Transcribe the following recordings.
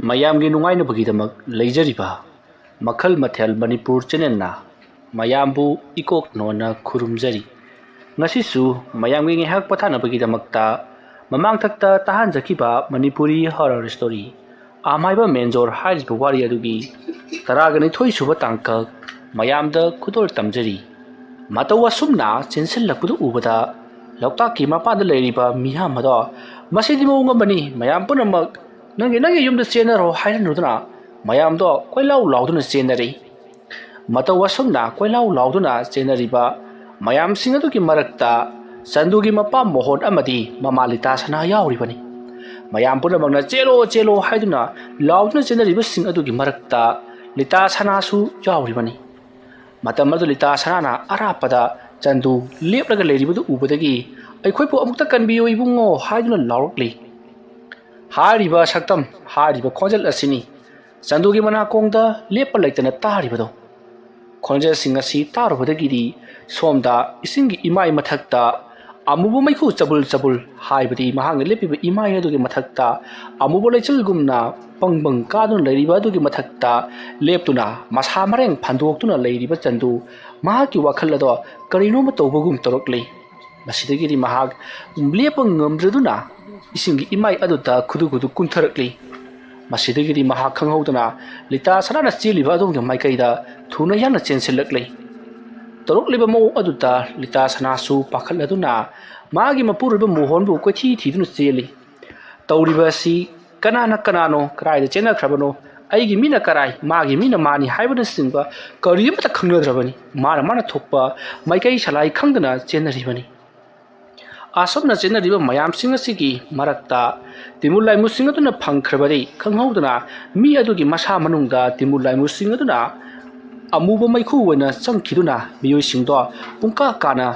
ꯃꯌꯥꯝꯒꯤ ꯅꯨꯡꯉꯥꯏꯅꯕꯒꯤꯗꯃꯛ ꯂꯩꯖꯔꯤꯕ ꯃꯈꯜ ꯃꯊꯦꯜ ꯃꯅꯤꯄꯨꯔ ꯆꯦꯅꯦꯜꯅ ꯃꯌꯥꯝꯕꯨ ꯏꯀꯣꯛꯅꯣꯅ ꯈꯨꯔꯨꯝꯖꯔꯤ꯫ ꯉꯁꯤꯁꯨ ꯃꯌꯥꯝꯒꯤ ꯉꯥꯏꯍꯥꯛ ꯄꯣꯊꯥꯅꯕꯒꯤꯗꯃꯛꯇ ꯃꯃꯥꯡꯊꯛꯇ ꯇꯥꯍꯟꯖꯈꯤꯕ ꯃꯅꯤꯄꯨꯔꯤ ꯍꯣꯔꯔ ꯁ꯭ꯇꯣꯔꯤ ꯑꯃꯥꯏꯕ ꯃꯦꯟꯖꯣꯔ ꯍꯥꯏꯔꯤꯕ ꯋꯥꯔꯤ ꯑꯗꯨꯒꯤ 12 ꯁꯨꯕ ꯇꯥꯡꯀꯛ ꯃꯌꯥꯝꯗ ꯈꯨꯗꯣꯜ ꯇꯝꯖꯔꯤ꯫ ꯃꯇꯧ ꯑꯁꯨꯝꯅ ꯆꯦꯟꯁꯤꯜꯂꯛꯄꯗꯨ ꯎꯕꯗ ꯂꯣꯛꯇꯥꯛꯀꯤ ꯃꯄꯥꯟꯗ ꯂꯩꯔꯤꯕ ꯃꯤꯌꯥꯝ ꯑꯗꯣ ꯃꯁꯤꯗꯤ ꯃꯑꯣꯡ ꯑꯃꯅꯤ, ꯃꯌꯥꯝ ꯄꯨꯝꯅꯃꯛ ꯅꯪꯒꯤ ꯌꯨꯝꯗ ꯆꯦꯟꯅꯔꯣ ꯍꯥꯏꯔꯅꯨꯗꯨꯅ ꯃꯌꯥꯝꯗꯣ ꯀꯣꯏꯂꯥꯎ ꯂꯥꯎꯗꯨꯅ ꯆꯦꯟꯅꯔꯤ꯫ ꯃꯇꯧ ꯑꯁꯨꯝꯅ ꯀꯣꯏꯂꯥꯎ ꯂꯥꯎꯗꯨꯅ ꯆꯦꯟꯅꯔꯤꯕ ꯃꯌꯥꯝꯁꯤꯡ ꯑꯗꯨꯒꯤ ꯃꯔꯛꯇ ꯆꯟꯗꯨꯒꯤ ꯃꯄꯥ ꯃꯣꯍꯣꯟ ꯑꯃꯗꯤ ꯃꯃꯥ ꯂꯤꯇꯥ ꯁꯅꯥ ꯌꯥꯎꯔꯤꯕꯅꯤ꯫ ꯃꯌꯥꯝ ꯄꯨꯝꯅꯃꯛꯅ ꯆꯦꯜꯂꯣ ꯆꯦꯜꯂꯣ ꯍꯥꯏꯗꯨꯅ ꯂꯥꯎꯗꯨꯅ ꯆꯦꯟꯅꯔꯤꯕꯁꯤꯡ ꯑꯗꯨꯒꯤ ꯃꯔꯛꯇ ꯂꯤꯇꯥ ꯁꯅꯥꯁꯨ ꯌꯥꯎꯔꯤꯕꯅꯤ꯫ ꯃꯇꯝ ꯑꯗꯨ ꯂꯤꯇꯥ ꯁꯅꯥꯅ ꯑꯔꯥꯞꯄꯗ ꯆꯟꯗꯨ ꯂꯦꯞꯂꯒ ꯂꯩꯔꯤꯕꯗꯨ ꯎꯕꯗꯒꯤ "ꯑꯩꯈꯣꯏꯕꯨ ꯑꯃꯨꯛꯇ ꯀꯟꯕꯤꯌꯨ ꯏꯕꯨꯡꯉꯣ" ꯍꯥꯏꯗꯨꯅ ꯂꯥꯎꯔꯛꯂꯤ꯫ ꯍꯥꯏꯔꯤꯕ ꯁꯛꯇꯝ, ꯍꯥꯏꯔꯤꯕ ꯈꯣꯟꯖꯦꯜ ꯑꯁꯤꯅꯤ ꯆꯟꯗꯨꯒꯤ ꯃꯅꯥꯀꯣꯡꯗ ꯂꯦꯞꯄ ꯂꯩꯇꯅ ꯇꯥꯔꯤꯕꯗꯣ꯫ ꯈꯣꯟꯖꯦꯜꯁꯤꯡ ꯑꯁꯤ ꯇꯥꯔꯨꯕꯗꯒꯤꯗꯤ ꯁꯣꯝꯗ ꯏꯁꯤꯡꯒꯤ ꯏꯃꯥꯏ ꯃꯊꯛꯇ ꯑꯃꯨꯕ ꯃꯩꯈꯨ ꯆꯕꯨꯜ ꯆꯕꯨꯜ, ꯍꯥꯏꯕꯗꯤ ꯃꯍꯥꯛꯅ ꯂꯦꯞꯄꯤꯕ ꯏꯃꯥꯏ ꯑꯗꯨꯒꯤ ꯃꯊꯛꯇ ꯑꯃꯨꯕ ꯂꯩꯆꯤꯜꯒꯨꯝꯅ ꯄꯪꯕꯪ ꯀꯥꯗꯨꯅ ꯂꯩꯔꯤꯕ ꯑꯗꯨꯒꯤ ꯃꯊꯛꯇ ꯂꯦꯞꯇꯨꯅ ꯃꯁꯥ ꯃꯔꯦꯡ ꯐꯟꯗꯣꯛꯇꯨꯅ ꯂꯩꯔꯤꯕ ꯆꯟꯗꯨ ꯃꯍꯥꯛꯀꯤ ꯋꯥꯈꯜ ꯑꯗꯣ ꯀꯔꯤꯅꯣꯃ ꯇꯧꯕꯒꯨꯝ ꯇꯧꯔꯛꯂꯤ꯫ ꯃꯁꯤꯗꯒꯤꯗꯤ ꯃꯍꯥꯛ ꯂꯦꯞꯄ ꯉꯝꯗ꯭ꯔꯗꯨꯅ ꯏꯁꯤꯡꯒꯤ ꯏꯃꯥꯏ ꯑꯗꯨꯗ ꯈꯨꯗꯨ ꯀꯨꯝꯊꯔꯛꯂꯤ꯫ ꯃꯁꯤꯗꯒꯤꯗꯤ ꯃꯍꯥꯛ ꯈꯪꯍꯧꯗꯅ ꯂꯤꯇꯥ ꯁꯅꯥꯅ ꯆꯦꯜꯂꯤꯕ ꯑꯗꯣꯝꯒꯤ ꯃꯥꯏꯀꯩꯗ ꯊꯨꯅ ꯌꯥꯡꯅ ꯆꯦꯟꯁꯤꯜꯂꯛꯂꯤ꯫ ꯇꯧꯔꯛꯂꯤꯕ ꯃꯑꯣꯡ ꯑꯗꯨꯗ ꯂꯤꯇꯥ ꯁꯅꯥꯁꯨ ꯄꯥꯈꯠꯂꯗꯨꯅ ꯃꯥꯒꯤ ꯃꯄꯨꯔꯣꯏꯕ ꯃꯣꯍꯣꯟꯕꯨ ꯀꯣꯏꯊꯤ ꯊꯤꯗꯨꯅ ꯆꯦꯜꯂꯤ꯫ ꯇꯧꯔꯤꯕ ꯑꯁꯤ ꯀꯅꯥꯅ ꯀꯅꯥꯅꯣ, ꯀꯗꯥꯏꯗ ꯆꯦꯟꯅꯈ꯭ꯔꯕꯅꯣ, ꯑꯩꯒꯤ ꯃꯤꯅ ꯀꯔꯥꯏ, ꯃꯥꯒꯤ ꯃꯤꯅ ꯃꯥꯅꯤ ꯍꯥꯏꯕꯅꯆꯤꯡꯕ ꯀꯔꯤ ꯑꯃꯠꯇ ꯈꯪꯅꯗ꯭ꯔꯕꯅꯤ꯫ ꯃꯥꯅ ꯊꯣꯛꯄ ꯃꯥꯏꯀꯩ ꯁꯂꯥꯏ ꯈꯪꯗꯅ ꯆꯦꯟꯅꯔꯤꯕꯅꯤ꯫ ꯑꯁꯨꯝꯅ ꯆꯦꯟꯅꯔꯤꯕ ꯃꯌꯥꯝꯁꯤꯡ ꯑꯁꯤꯒꯤ ꯃꯔꯛꯇ ꯇꯤꯃꯨ ꯂꯥꯏꯃꯨꯁꯤꯡ ꯑꯗꯨꯅ ꯐꯪꯈ꯭ꯔꯕꯗꯤ ꯈꯪꯍꯧꯗꯅ ꯃꯤ ꯑꯗꯨꯒꯤ ꯃꯁꯥ ꯃꯅꯨꯡꯗ ꯇꯤꯃꯨ ꯂꯥꯏꯃꯨꯁꯤꯡ ꯑꯗꯨꯅ ꯑꯃꯨꯕ ꯃꯩꯈꯨ ꯑꯣꯏꯅ ꯆꯪꯈꯤꯗꯨꯅ ꯃꯤꯑꯣꯏꯁꯤꯡꯗꯣ ꯄꯨꯡꯀꯥ ꯀꯥꯅ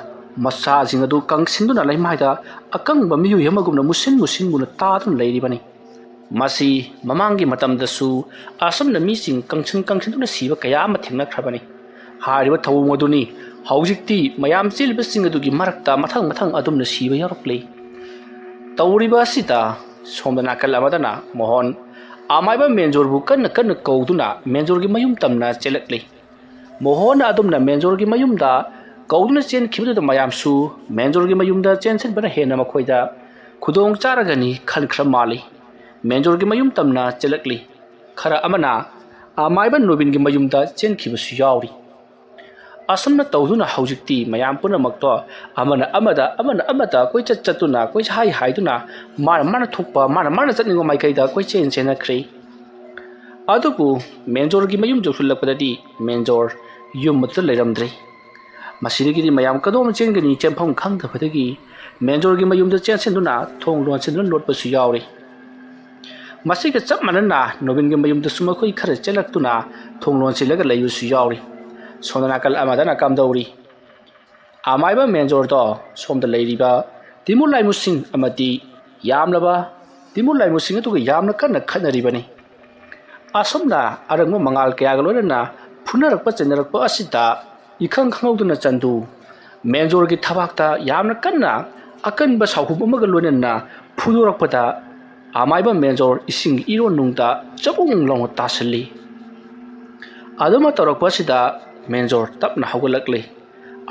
ꯃꯁꯥꯁꯤꯡ ꯑꯗꯨ ꯀꯪꯁꯤꯟꯗꯨꯅ ꯂꯩꯃꯥꯏꯗ ꯑꯀꯪꯕ ꯃꯤꯑꯣꯏ ꯑꯃꯒꯨꯝꯅ ꯃꯨꯁꯤꯟ ꯃꯨꯅ ꯇꯥꯗꯨꯅ ꯂꯩꯔꯤꯕꯅꯤ꯫ ꯃꯁꯤ ꯃꯃꯥꯡꯒꯤ ꯃꯇꯝꯗꯁꯨ ꯑꯁꯨꯝꯅ ꯃꯤꯁꯤꯡ ꯀꯪꯁꯤꯟꯗꯨꯅ ꯁꯤꯕ ꯀꯌా ꯑꯃ ꯊꯦꯡꯅꯈ꯭ꯔꯕꯅꯤ꯫ ꯍꯥꯏꯔꯤꯕ ꯊꯧꯑꯣꯡ ꯑꯗꯨꯅꯤ ꯍꯧꯖꯤꯛꯇꯤ ꯃꯌꯥꯝ ꯆꯦꯜꯂꯤꯕꯁꯤꯡ ꯑꯗꯨꯒꯤ ꯃꯔꯛꯇ ꯃꯊꯪ ꯑꯗꯨꯝꯅ ꯁꯤꯕ ꯌꯥꯎꯔꯛꯂꯤ꯫ ꯇꯧꯔꯤꯕ ꯑꯁꯤꯗ ꯁꯣꯝꯗ ꯅꯥꯀꯜ ꯑꯃꯗꯅ ꯃꯣꯍꯣꯟ ꯑꯃꯥꯏꯕ ꯃꯦꯟꯖꯣꯔꯕꯨ ꯀꯟꯅ ꯀꯧꯗꯨꯅ ꯃꯦꯟꯖꯣꯔꯒꯤ ꯃꯌꯨꯝ ꯇꯝꯅ ꯆꯦꯜꯂꯛꯂꯤ꯫ ꯃꯣꯍꯣꯟꯅ ꯑꯗꯨꯝꯅ ꯃꯦꯟꯖꯣꯔꯒꯤ ꯃꯌꯨꯝꯗ ꯀꯧꯗꯨꯅ ꯆꯦꯟꯈꯤꯕꯗꯨꯗ ꯃꯌꯥꯝꯁꯨ ꯃꯦꯟꯖꯣꯔꯒꯤ ꯃꯌꯨꯝꯗ ꯆꯦꯟꯁꯤꯟꯕꯅ ꯍꯦꯟꯅ ꯃꯈꯣꯏꯗ ꯈꯨꯗꯣꯡ ꯆꯥꯔꯒꯅꯤ ꯈꯟꯈ꯭ꯔ ꯃꯥꯜꯂꯤ꯫ ꯃꯦꯟꯖꯣꯔꯒꯤ ꯃꯌꯨꯝ ꯇꯝꯅ ꯆꯦꯜꯂꯛꯂꯤ꯫ ꯈꯔ ꯑꯃꯅ ꯑꯃꯥꯏꯕ ꯅꯣꯕꯤꯟꯒꯤ ꯃꯌꯨꯝꯗ ꯆꯦꯟꯈꯤꯕꯁꯨ ꯌꯥꯎꯔꯤ꯫ ꯑꯁꯨꯝꯅ ꯇꯧꯗꯨꯅ ꯍꯧꯖꯤꯛꯇꯤ ꯃꯌꯥꯝ ꯄꯨꯝꯅꯃꯛꯇꯣ ꯑꯃꯅ ꯑꯃꯗ ꯀꯣꯏꯆꯠ ꯆꯠꯇꯨꯅ ꯀꯣꯏꯍꯥꯏ ꯍꯥꯏꯗꯨꯅ ꯃꯥꯅ ꯊꯣꯛꯄ ꯃꯥꯅ ꯆꯠꯅꯤꯡꯕ ꯃꯥꯏꯀꯩꯗ ꯆꯦꯟꯅꯈ꯭ꯔꯤ꯫ ꯑꯗꯨꯕꯨ ꯃꯦꯟꯖꯣꯔꯒꯤ ꯃꯌꯨꯝ ꯌꯧꯁꯤꯜꯂꯛꯄꯗꯗꯤ ꯃꯦꯟꯖꯣꯔ ꯌꯨꯝ ꯑꯗꯨꯗ ꯂꯩꯔꯝꯗ꯭ꯔꯤ꯫ ꯃꯁꯤꯗꯒꯤꯗꯤ ꯃꯌꯥꯝ ꯀꯗꯣꯝ ꯆꯦꯟꯒꯅꯤ ꯆꯦꯟꯐꯝ ꯈꯪꯗꯕꯗꯒꯤ ꯃꯦꯟꯖꯣꯔꯒꯤ ꯃꯌꯨꯝꯗ ꯆꯦꯟꯁꯤꯟꯗꯨꯅ ꯊꯣꯡ ꯂꯣꯟꯁꯤꯟꯗꯨꯅ ꯂꯣꯠꯄꯁꯨ ꯌꯥꯎꯔꯤ꯫ ꯃꯁꯤꯒ ꯆꯞ ꯃꯥꯟꯅꯅ ꯅꯣꯕꯤꯟꯒꯤ ꯃꯌꯨꯝꯗꯁꯨ ꯃꯈꯣꯏ ꯈꯔ ꯆꯦꯜꯂꯛꯇꯨꯅ ꯊꯣꯡ ꯂꯣꯟꯁꯤꯜꯂꯒ ꯂꯩꯕꯁꯨ ꯌꯥꯎꯔꯤ꯫ ꯁꯣꯝꯗ ꯅꯥꯀꯜ ꯑꯃꯗꯅ ꯀꯝꯗꯧꯔꯤ? ꯑꯃꯥꯏꯕ ꯃꯦꯟꯖꯣꯔꯗꯣ ꯁꯣꯝꯗ ꯂꯩꯔꯤꯕ ꯇꯤꯃꯨ ꯂꯥꯏꯃꯨꯁꯤꯡ ꯑꯃꯗꯤ ꯌꯥꯝꯂꯕ ꯇꯤꯃꯨ ꯂꯥꯏꯃꯨꯁꯤꯡ ꯑꯗꯨꯒ ꯌꯥꯝꯅ ꯀꯟꯅ ꯈꯠꯅꯔꯤꯕꯅꯤ꯫ ꯑꯁꯨꯝꯅ ꯑꯔꯪꯕ ꯃꯉꯥꯜ ꯀꯌꯥꯒ ꯂꯣꯏꯅꯅ ꯐꯨꯅꯔꯛꯄ ꯆꯩꯅꯔꯛꯄ ꯑꯁꯤꯗ ꯏꯈꯪ ꯈꯪꯍꯧꯗꯅ ꯆꯟꯗꯨ ꯃꯦꯟꯖꯣꯔꯒꯤ ꯊꯕꯥꯛꯇ ꯌꯥꯝꯅ ꯀꯟꯅ ꯑꯀꯟꯕ ꯁꯥꯎꯍꯨꯝ ꯑꯃꯒ ꯂꯣꯏꯅꯅ ꯐꯨꯗꯣꯔꯛꯄꯗ ꯑꯃꯥꯏꯕ ꯃꯦꯟꯖꯣꯔ ꯏꯁꯤꯡꯒꯤ ꯏꯔꯣꯟꯅꯨꯡꯗ ꯆꯕꯨꯡ ꯂꯥꯎꯅ ꯇꯥꯁꯤꯜꯂꯤ꯫ ꯑꯗꯨꯝꯅ ꯇꯧꯔꯛꯄ ꯑꯁꯤꯗ ꯃꯦꯟꯖꯣꯔ ꯇꯞꯅ ꯍꯧꯒꯠꯂꯛꯂꯤ꯫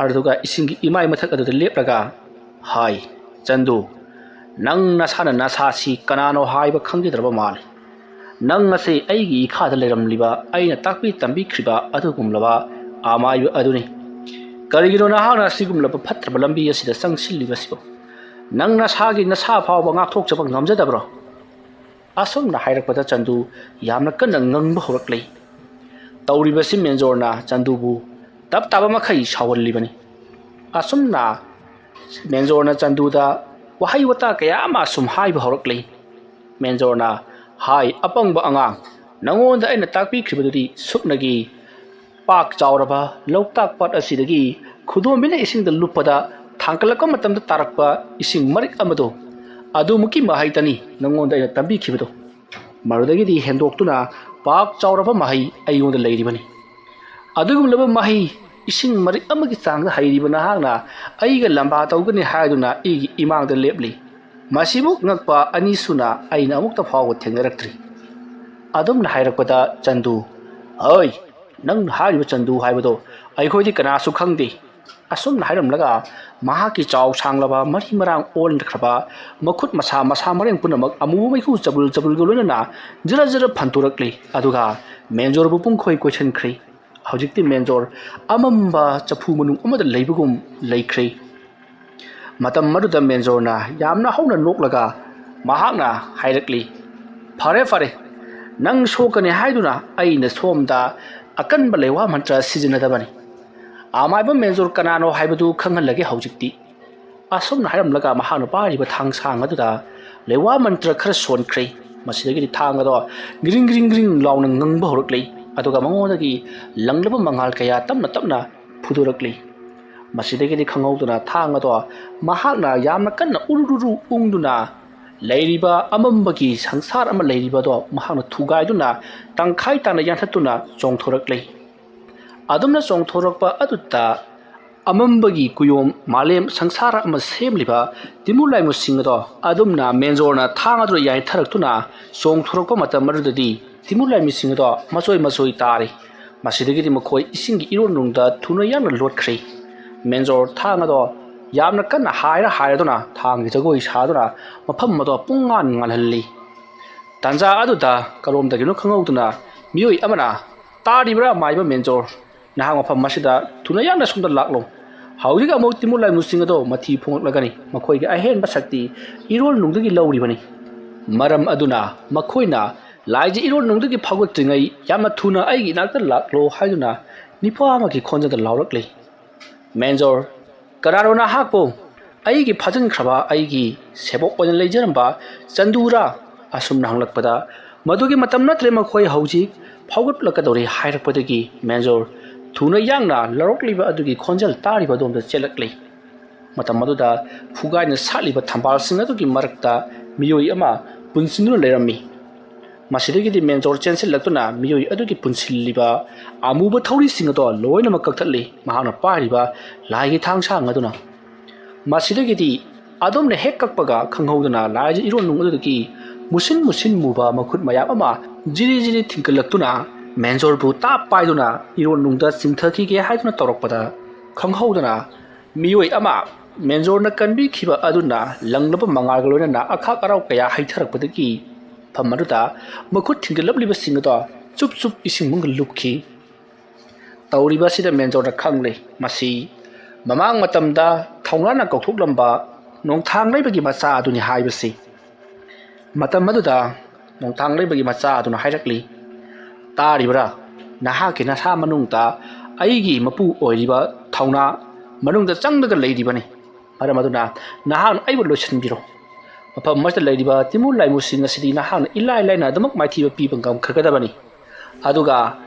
ꯑꯗꯨꯒ ꯏꯁꯤꯡꯒꯤ ꯏꯃꯥꯏ ꯃꯊꯛ ꯑꯗꯨꯗ ꯂꯦꯞꯂꯒ "ꯍꯥꯏ ꯆꯟꯗꯨ, ꯅꯪ ꯅꯁꯥꯅ ꯅꯁꯥꯁꯤ ꯀꯅꯥꯅꯣ ꯍꯥꯏꯕ ꯈꯪꯖꯗ꯭ꯔꯕ ꯃꯥꯜꯂꯤ꯫ ꯅꯪ ꯑꯁꯤ ꯑꯩꯒꯤ ꯏꯈꯥꯗ ꯂꯩꯔꯝꯂꯤꯕ ꯑꯩꯅ ꯇꯥꯛꯄꯤ ꯇꯝꯕꯤꯈ꯭ꯔꯤꯕ ꯑꯗꯨꯒꯨꯝꯂꯕ ꯑꯃꯥꯏꯕ ꯑꯗꯨꯅꯤ꯫ ꯀꯔꯤꯒꯤꯅꯣ ꯅꯍꯥꯛꯅ ꯑꯁꯤꯒꯨꯝꯂꯕ ꯐꯠꯇ꯭ꯔꯕ ꯂꯝꯕꯤ ꯑꯁꯤꯗ ꯆꯪꯁꯤꯜꯂꯤꯕꯁꯤꯕꯨ? ꯅꯪ ꯅꯁꯥ ꯐꯥꯎꯕ ꯉꯥꯛꯊꯣꯛꯆꯕ ꯉꯝꯖꯗꯕ꯭ꯔꯣ?" ꯑꯁꯨꯝꯅ ꯍꯥꯏꯔꯛꯄꯗ ꯆꯟꯗꯨ ꯌꯥꯝꯅ ꯀꯟꯅ ꯉꯪꯕ ꯍꯧꯔꯛꯂꯤ꯫ ꯇꯧꯔꯤꯕꯁꯤ ꯃꯦꯟꯖꯣꯔꯅ ꯆꯟꯗꯨꯕꯨ ꯇꯞ ꯇꯥꯕ ꯃꯈꯩ ꯁꯥꯎꯍꯜꯂꯤꯕꯅꯤ꯫ ꯑꯁꯨꯝꯅ ꯃꯦꯟꯖꯣꯔꯅ ꯆꯟꯗꯨꯗ ꯋꯥꯍꯩ ꯋꯥꯇꯥ ꯀꯌꯥ ꯑꯃ ꯑꯁꯨꯝ ꯍꯥꯏꯕ ꯍꯧꯔꯛꯂꯤ꯫ ꯃꯦꯟꯖꯣꯔꯅ "ꯍꯥꯏ ꯑꯄꯪꯕ ꯑꯉꯥꯡ, ꯅꯉꯣꯟꯗ ꯑꯩꯅ ꯇꯥꯛꯄꯤꯈ꯭ꯔꯤꯕꯗꯨꯗꯤ ꯁꯨꯞꯅꯒꯤ ꯄꯥꯛ ꯆꯥꯎꯔꯕ ꯂꯣꯛꯇꯥꯛ ꯄꯥꯠ ꯑꯁꯤꯗꯒꯤ ꯈꯨꯗꯣꯝꯕꯤꯅ ꯏꯁꯤꯡꯗ ꯂꯨꯞꯄꯗ ꯊꯥꯡꯀꯠꯂꯛꯄ ꯃꯇꯝꯗ ꯇꯥꯔꯛꯄ ꯏꯁꯤꯡ ꯃꯔꯤꯛ ꯑꯃꯗꯣ ꯑꯗꯨꯃꯨꯛꯀꯤ ꯃꯍꯩꯇꯅꯤ ꯅꯉꯣꯟꯗ ꯑꯩꯅ ꯇꯝꯕꯤꯈꯤꯕꯗꯣ꯫ ꯃꯗꯨꯗꯒꯤꯗꯤ ꯍꯦꯟꯗꯣꯛꯇꯨꯅ ꯄꯥꯛ ꯆꯥꯎꯔꯕ ꯃꯍꯩ ꯑꯩꯉꯣꯟꯗ ꯂꯩꯔꯤꯕꯅꯤ꯫ ꯑꯗꯨꯒꯨꯝꯂꯕ ꯃꯍꯩ ꯏꯁꯤꯡ ꯃꯔꯤꯛ ꯑꯃꯒꯤ ꯆꯥꯡꯗ ꯍꯩꯔꯤꯕ ꯅꯍꯥꯛꯅ ꯑꯩꯒ ꯂꯝꯕꯥ ꯇꯧꯒꯅꯤ ꯍꯥꯏꯗꯨꯅ ꯑꯩꯒꯤ ꯏꯃꯥꯡꯗ ꯂꯦꯞꯂꯤ꯫ ꯃꯁꯤꯃꯨꯛ ꯉꯛꯄ ꯑꯅꯤꯁꯨꯅ ꯑꯩꯅ ꯑꯃꯨꯛꯇ ꯐꯥꯎꯕ ꯊꯦꯡꯅꯔꯛꯇ꯭ꯔꯤ꯫ ꯑꯗꯨꯝꯅ ꯍꯥꯏꯔꯛꯄꯗ ꯆꯟꯗꯨ ꯍꯣꯏ ꯅꯪꯅ ꯍꯥꯏꯔꯤꯕ ꯆꯟꯗꯨ ꯍꯥꯏꯕꯗꯣ ꯑꯩꯈꯣꯏꯗꯤ ꯀꯅꯥꯁꯨ ꯈꯪꯗꯦ ꯑꯁꯨꯝꯅ ꯍꯥꯏꯔꯝꯂꯒ ꯃꯍꯥꯛꯀꯤ ꯆꯥꯎ ꯁꯥꯡꯂꯕ ꯃꯔꯤ ꯃꯔꯥꯡ ꯑꯣꯟꯈ꯭ꯔꯕ ꯃꯈꯨꯠ ꯃꯁꯥ ꯃꯔꯦꯡ ꯄꯨꯝꯅꯃꯛ ꯑꯃꯨꯕ ꯃꯩꯈꯨ ꯆꯕꯨꯜꯒ ꯂꯣꯏꯅꯅ ꯖꯔ ꯖꯔ ꯐꯟꯇꯣꯔꯛꯂꯤ ꯑꯗꯨꯒ ꯃꯦꯟꯖꯣꯔꯕꯨ ꯄꯨꯡꯈꯣꯏ ꯀꯣꯏꯁꯤꯟꯈ꯭ꯔꯤ ꯍꯧꯖꯤꯛꯇꯤ ꯃꯦꯟꯖꯣꯔ ꯑꯃꯝꯕ ꯆꯐꯨ ꯃꯅꯨꯡ ꯑꯃꯗ ꯂꯩꯕꯒꯨꯝ ꯂꯩꯈ꯭ꯔꯤ ꯃꯇꯝ ꯑꯗꯨꯗ ꯃꯦꯟꯖꯣꯔꯅ ꯌꯥꯝꯅ ꯍꯧꯅ ꯅꯣꯛꯂꯒ ꯃꯍꯥꯛꯅ ꯍꯥꯏꯔꯛꯂꯤ ꯐꯔꯦ ꯅꯪ ꯁꯣꯛꯀꯅꯤ ꯍꯥꯏꯗꯨꯅ ꯑꯩꯅ ꯁꯣꯝꯗ ꯑꯀꯟꯕ ꯂꯩꯋꯥ ꯃꯟꯇ꯭ꯔ ꯁꯤꯖꯤꯟꯅꯗꯕꯅꯤ ꯑꯃꯥꯏꯕ ꯃꯦꯟꯖꯣꯔ ꯀꯅꯥꯅꯣ ꯍꯥꯏꯕꯗꯨ ꯈꯪꯍꯜꯂꯒꯦ ꯍꯧꯖꯤꯛꯇꯤ ꯑꯁꯨꯝꯅ ꯍꯥꯏꯔꯝꯂꯒ ꯃꯍꯥꯛꯅ ꯄꯥꯏꯔꯤꯕ ꯊꯥꯡꯁꯥꯡ ꯑꯗꯨꯗ ꯂꯩꯋꯥ ꯃꯟꯇ꯭ꯔ ꯈꯔ ꯁꯣꯟꯈ꯭ꯔꯤ ꯃꯁꯤꯗꯒꯤꯗꯤ ꯊꯥꯡ ꯑꯗꯣ ꯒ꯭ꯔꯤꯡ ꯂꯥꯎꯅ ꯉꯪꯕ ꯍꯧꯔꯛꯂꯤ ꯑꯗꯨꯒ ꯃꯉꯣꯟꯗꯒꯤ ꯂꯪꯂꯕ ꯃꯉꯥꯜ ꯀꯌꯥ ꯇꯞꯅ ꯐꯨꯗꯣꯔꯛꯂꯤ ꯃꯁꯤꯗꯒꯤꯗꯤ ꯈꯪꯍꯧꯗꯨꯅ ꯊꯥꯡ ꯑꯗꯣ ꯃꯍꯥꯛꯅ ꯌꯥꯝꯅ ꯀꯟꯅ ꯎꯔꯨꯔꯨ ꯎꯪꯗꯨꯅ ꯂꯩꯔꯤꯕ ꯑꯃꯝꯕꯒꯤ ꯁꯪꯁꯥꯔ ꯑꯃ ꯂꯩꯔꯤꯕꯗꯣ ꯃꯍꯥꯛꯅ ꯊꯨꯒꯥꯏꯗꯨꯅ ꯇꯪꯈꯥꯏ ꯇꯥꯅ ꯌꯥꯟꯊꯠꯇꯨꯅ ꯆꯣꯡꯊꯣꯔꯛꯂꯤ ꯑꯗꯨꯝꯅ ꯆꯣꯡꯊꯣꯔꯛꯄ ꯑꯗꯨꯗ ꯑꯃꯝꯕꯒꯤ ꯀꯨꯌꯣꯝ ꯃꯥꯂꯦꯝ ꯁꯪꯁꯥꯔ ꯑꯃ ꯁꯦꯝꯂꯤꯕ ꯇꯤꯃꯨ ꯂꯥꯏꯃꯨꯁꯤꯡ ꯑꯗꯣ ꯑꯗꯨꯝꯅ ꯃꯦꯟꯖꯣꯔꯅ ꯊꯥꯡ ꯑꯗꯨ ꯌꯥꯏꯊꯔꯛꯇꯨꯅ ꯆꯣꯡꯊꯣꯔꯛꯄ ꯃꯇꯝ ꯑꯗꯨꯗꯗꯤ ꯇꯤꯃꯨ ꯂꯥꯏꯃꯨꯁꯤꯡ ꯑꯗꯣ ꯃꯆꯣꯏ ꯇꯥꯔꯤ ꯃꯁꯤꯗꯒꯤꯗꯤ ꯃꯈꯣꯏ ꯏꯁꯤꯡꯒꯤ ꯏꯔꯣꯟꯅꯨꯡꯗ ꯊꯨꯅ ꯌꯥꯡꯅ ꯂꯣꯠꯈ꯭ꯔꯤ ꯃꯦꯟꯖꯣꯔ ꯊꯥꯡ ꯑꯗꯣ ꯌꯥꯝꯅ ꯀꯟꯅ ꯍꯥꯏꯔꯗꯨꯅ ꯊꯥꯡꯒꯤ ꯖꯒꯣꯏ ꯁꯥꯗꯨꯅ ꯃꯐꯝ ꯑꯗꯣ ꯉꯥꯜꯍꯜꯂꯤ ꯇꯥꯟꯖꯥ ꯑꯗꯨꯗ ꯀꯔꯣꯝꯗꯒꯤꯅꯣ ꯈꯪꯍꯧꯗꯨꯅ ꯃꯤꯑꯣꯏ ꯑꯃꯅ ꯇꯥꯔꯤꯕ꯭ꯔꯥ ꯃꯥꯏꯕ ꯃꯦꯟꯖꯣꯔ ꯅꯍꯥꯛ ꯃꯐꯝ ꯑꯁꯤꯗ ꯊꯨꯅ ꯌꯥꯡꯅ ꯁꯣꯝꯗ ꯂꯥꯛꯂꯣ ꯍꯧꯖꯤꯛ ꯑꯃꯨꯛ ꯇꯤꯃꯨ ꯂꯥꯏꯃꯨꯁꯤꯡ ꯑꯗꯣ ꯃꯊꯤ ꯐꯣꯡꯂꯛꯂꯒꯅꯤ ꯃꯈꯣꯏꯒꯤ ꯑꯍꯦꯟꯕ ꯁꯛꯇꯤ ꯏꯔꯣꯜꯅꯨꯡꯗꯒꯤ ꯂꯧꯔꯤꯕꯅꯤ ꯃꯔꯝ ꯑꯗꯨꯅ ꯃꯈꯣꯏꯅ ꯂꯥꯏꯖ ꯏꯔꯣꯜꯅꯨꯡꯗꯒꯤ ꯐꯥꯎꯒꯠꯇ꯭ꯔꯤꯉꯩ ꯌꯥꯝꯅ ꯊꯨꯅ ꯑꯩꯒꯤ ꯏꯅꯥꯛꯇ ꯂꯥꯛꯂꯣ ꯍꯥꯏꯗꯨꯅ ꯅꯤꯄꯥ ꯑꯃꯒꯤ ꯈꯣꯟꯖꯦꯜꯗ ꯂꯥꯎꯔꯛꯂꯤ ꯃꯦꯟꯖꯣꯔ ꯀꯅꯥꯅꯣ ꯅꯍꯥꯛꯄꯨ ꯑꯩꯒꯤ ꯐꯥꯖꯤꯟꯈ꯭ꯔꯕ ꯑꯩꯒꯤ ꯁꯦꯕꯣꯛ ꯑꯣꯏꯅ ꯂꯩꯖꯔꯝꯕ ꯆꯟꯗꯨꯔꯥ ꯑꯁꯨꯝꯅ ꯍꯪꯂꯛꯄꯗ ꯃꯗꯨꯒꯤ ꯃꯇꯝ ꯅꯠꯇ꯭ꯔꯦ ꯃꯈꯣꯏ ꯍꯧꯖꯤꯛ ꯐꯥꯎꯒꯠꯂꯛꯀꯗꯧꯔꯤ ꯍꯥꯏꯔꯛꯄꯗꯒꯤ ꯃꯦꯟꯖꯣꯔ ꯊꯨꯅ ꯌꯥꯡꯅ ꯂꯧꯔꯛꯂꯤꯕ ꯑꯗꯨꯒꯤ ꯈꯣꯟꯖꯦꯜ ꯇꯥꯔꯤꯕ ꯑꯗꯣꯝꯗ ꯆꯦꯜꯂꯛꯂꯤ ꯃꯇꯝ ꯑꯗꯨꯗ ꯐꯨꯒꯥꯏꯅ ꯁꯥꯠꯂꯤꯕ ꯊꯝꯕꯥꯜꯁꯤꯡ ꯑꯗꯨꯒꯤ ꯃꯔꯛꯇ ꯃꯤꯑꯣꯏ ꯑꯃ ꯄꯨꯟꯁꯤꯟꯗꯨꯅ ꯂꯩꯔꯝꯃꯤ ꯃꯁꯤꯗꯒꯤꯗꯤ ꯃꯦꯟꯖꯣꯔ ꯆꯦꯟꯁꯤꯜꯂꯛꯇꯨꯅ ꯃꯤꯑꯣꯏ ꯑꯗꯨꯒꯤ ꯄꯨꯟꯁꯤꯜꯂꯤꯕ ꯑꯃꯨꯕ ꯊꯧꯔꯤꯁꯤꯡ ꯑꯗꯣ ꯂꯣꯏꯅꯃꯛ ꯀꯛꯊꯠꯂꯤ ꯃꯍꯥꯛꯅ ꯄꯥꯏꯔꯤꯕ ꯂꯥꯏꯒꯤ ꯊꯥꯡꯁꯥꯡ ꯑꯗꯨꯅ ꯃꯁꯤꯗꯒꯤꯗꯤ ꯑꯗꯣꯝꯅ ꯍꯦꯛ ꯀꯛꯄꯒ ꯈꯪꯍꯧꯗꯅ ꯂꯥꯏꯖ ꯏꯔꯣꯟꯅꯨꯡ ꯑꯗꯨꯗꯒꯤ ꯃꯨꯁꯤꯟ ꯃꯨꯕ ꯃꯈꯨꯠ ꯃꯌꯥꯝ ꯑꯃ ꯖꯤꯔꯤ ꯊꯤꯡꯀꯠꯂꯛꯇꯨꯅ ꯃꯦꯟꯖꯣꯔꯕꯨ ꯇꯥꯞ ꯄꯥꯏꯗꯨꯅ ꯏꯔꯣꯟꯅꯨꯡꯗ ꯆꯤꯡꯊꯈꯤꯒꯦ ꯍꯥꯏꯗꯨꯅ ꯇꯧꯔꯛꯄꯗ ꯈꯪꯍꯧꯗꯅ ꯃꯤꯑꯣꯏ ꯑꯃ ꯃꯦꯟꯖꯣꯔꯅ ꯀꯟꯕꯤꯈꯤꯕ ꯑꯗꯨꯅ ꯂꯪꯂꯕ ꯃꯉꯥꯜꯒ ꯂꯣꯏꯅꯅ ꯑꯈꯥꯛ ꯑꯔꯥꯎ ꯀꯌꯥ ꯍꯩꯊꯔꯛꯄꯗꯒꯤ ꯐꯝ ꯑꯗꯨꯗ ꯃꯈꯨꯠ ꯊꯤꯡꯒꯠꯂꯛꯂꯤꯕꯁꯤꯡ ꯑꯗꯣ ꯆꯨꯞ ꯏꯁꯤꯡ ꯃꯅꯨꯡꯗ ꯂꯨꯞꯈꯤ ꯇꯧꯔꯤꯕꯁꯤꯗ ꯃꯦꯟꯖꯣꯔꯅ ꯈꯪꯂꯦ ꯃꯁꯤ ꯃꯃꯥꯡ ꯃꯇꯝꯗ ꯊꯧꯅꯥꯅ ꯀꯧꯊꯣꯛꯂꯝꯕ ꯅꯣꯡꯊꯥꯡ ꯂꯩꯕꯒꯤ ꯃꯆꯥ ꯑꯗꯨꯅꯤ ꯍꯥꯏꯕꯁꯤ ꯃꯇꯝ ꯑꯗꯨꯗ ꯅꯣꯡꯊꯥꯡ ꯂꯩꯕꯒꯤ ꯃꯆꯥ ꯑꯗꯨꯅ ꯍꯥꯏꯔꯛꯂꯤ ꯇꯥꯔꯤꯕ꯭ꯔꯥ ꯅꯍꯥꯛꯀꯤ ꯅꯁꯥ ꯃꯅꯨꯡꯗ ꯑꯩꯒꯤ ꯃꯄꯨ ꯑꯣꯏꯔꯤꯕ ꯊꯧꯅꯥ ꯃꯅꯨꯡꯗ ꯆꯪꯂꯒ ꯂꯩꯔꯤꯕꯅꯤ ꯃꯔꯝ ꯑꯗꯨꯅ ꯅꯍꯥꯛꯅ ꯑꯩꯕꯨ ꯂꯣꯏꯁꯤꯟꯕꯤꯔꯣ ꯃꯐꯝ ꯑꯁꯤꯗ ꯂꯩꯔꯤꯕ ꯇꯤꯃꯨ ꯂꯥꯏꯃꯨꯁꯤꯡ ꯑꯁꯤꯗꯤ ꯅꯍꯥꯛꯅ ꯏꯂꯥꯏ ꯂꯥꯏꯅ ꯑꯗꯨꯃꯛ ꯃꯥꯏꯊꯤꯕ ꯄꯤꯕ ꯉꯝꯈ꯭ꯔꯒꯗꯕꯅꯤ ꯑꯗꯨꯒ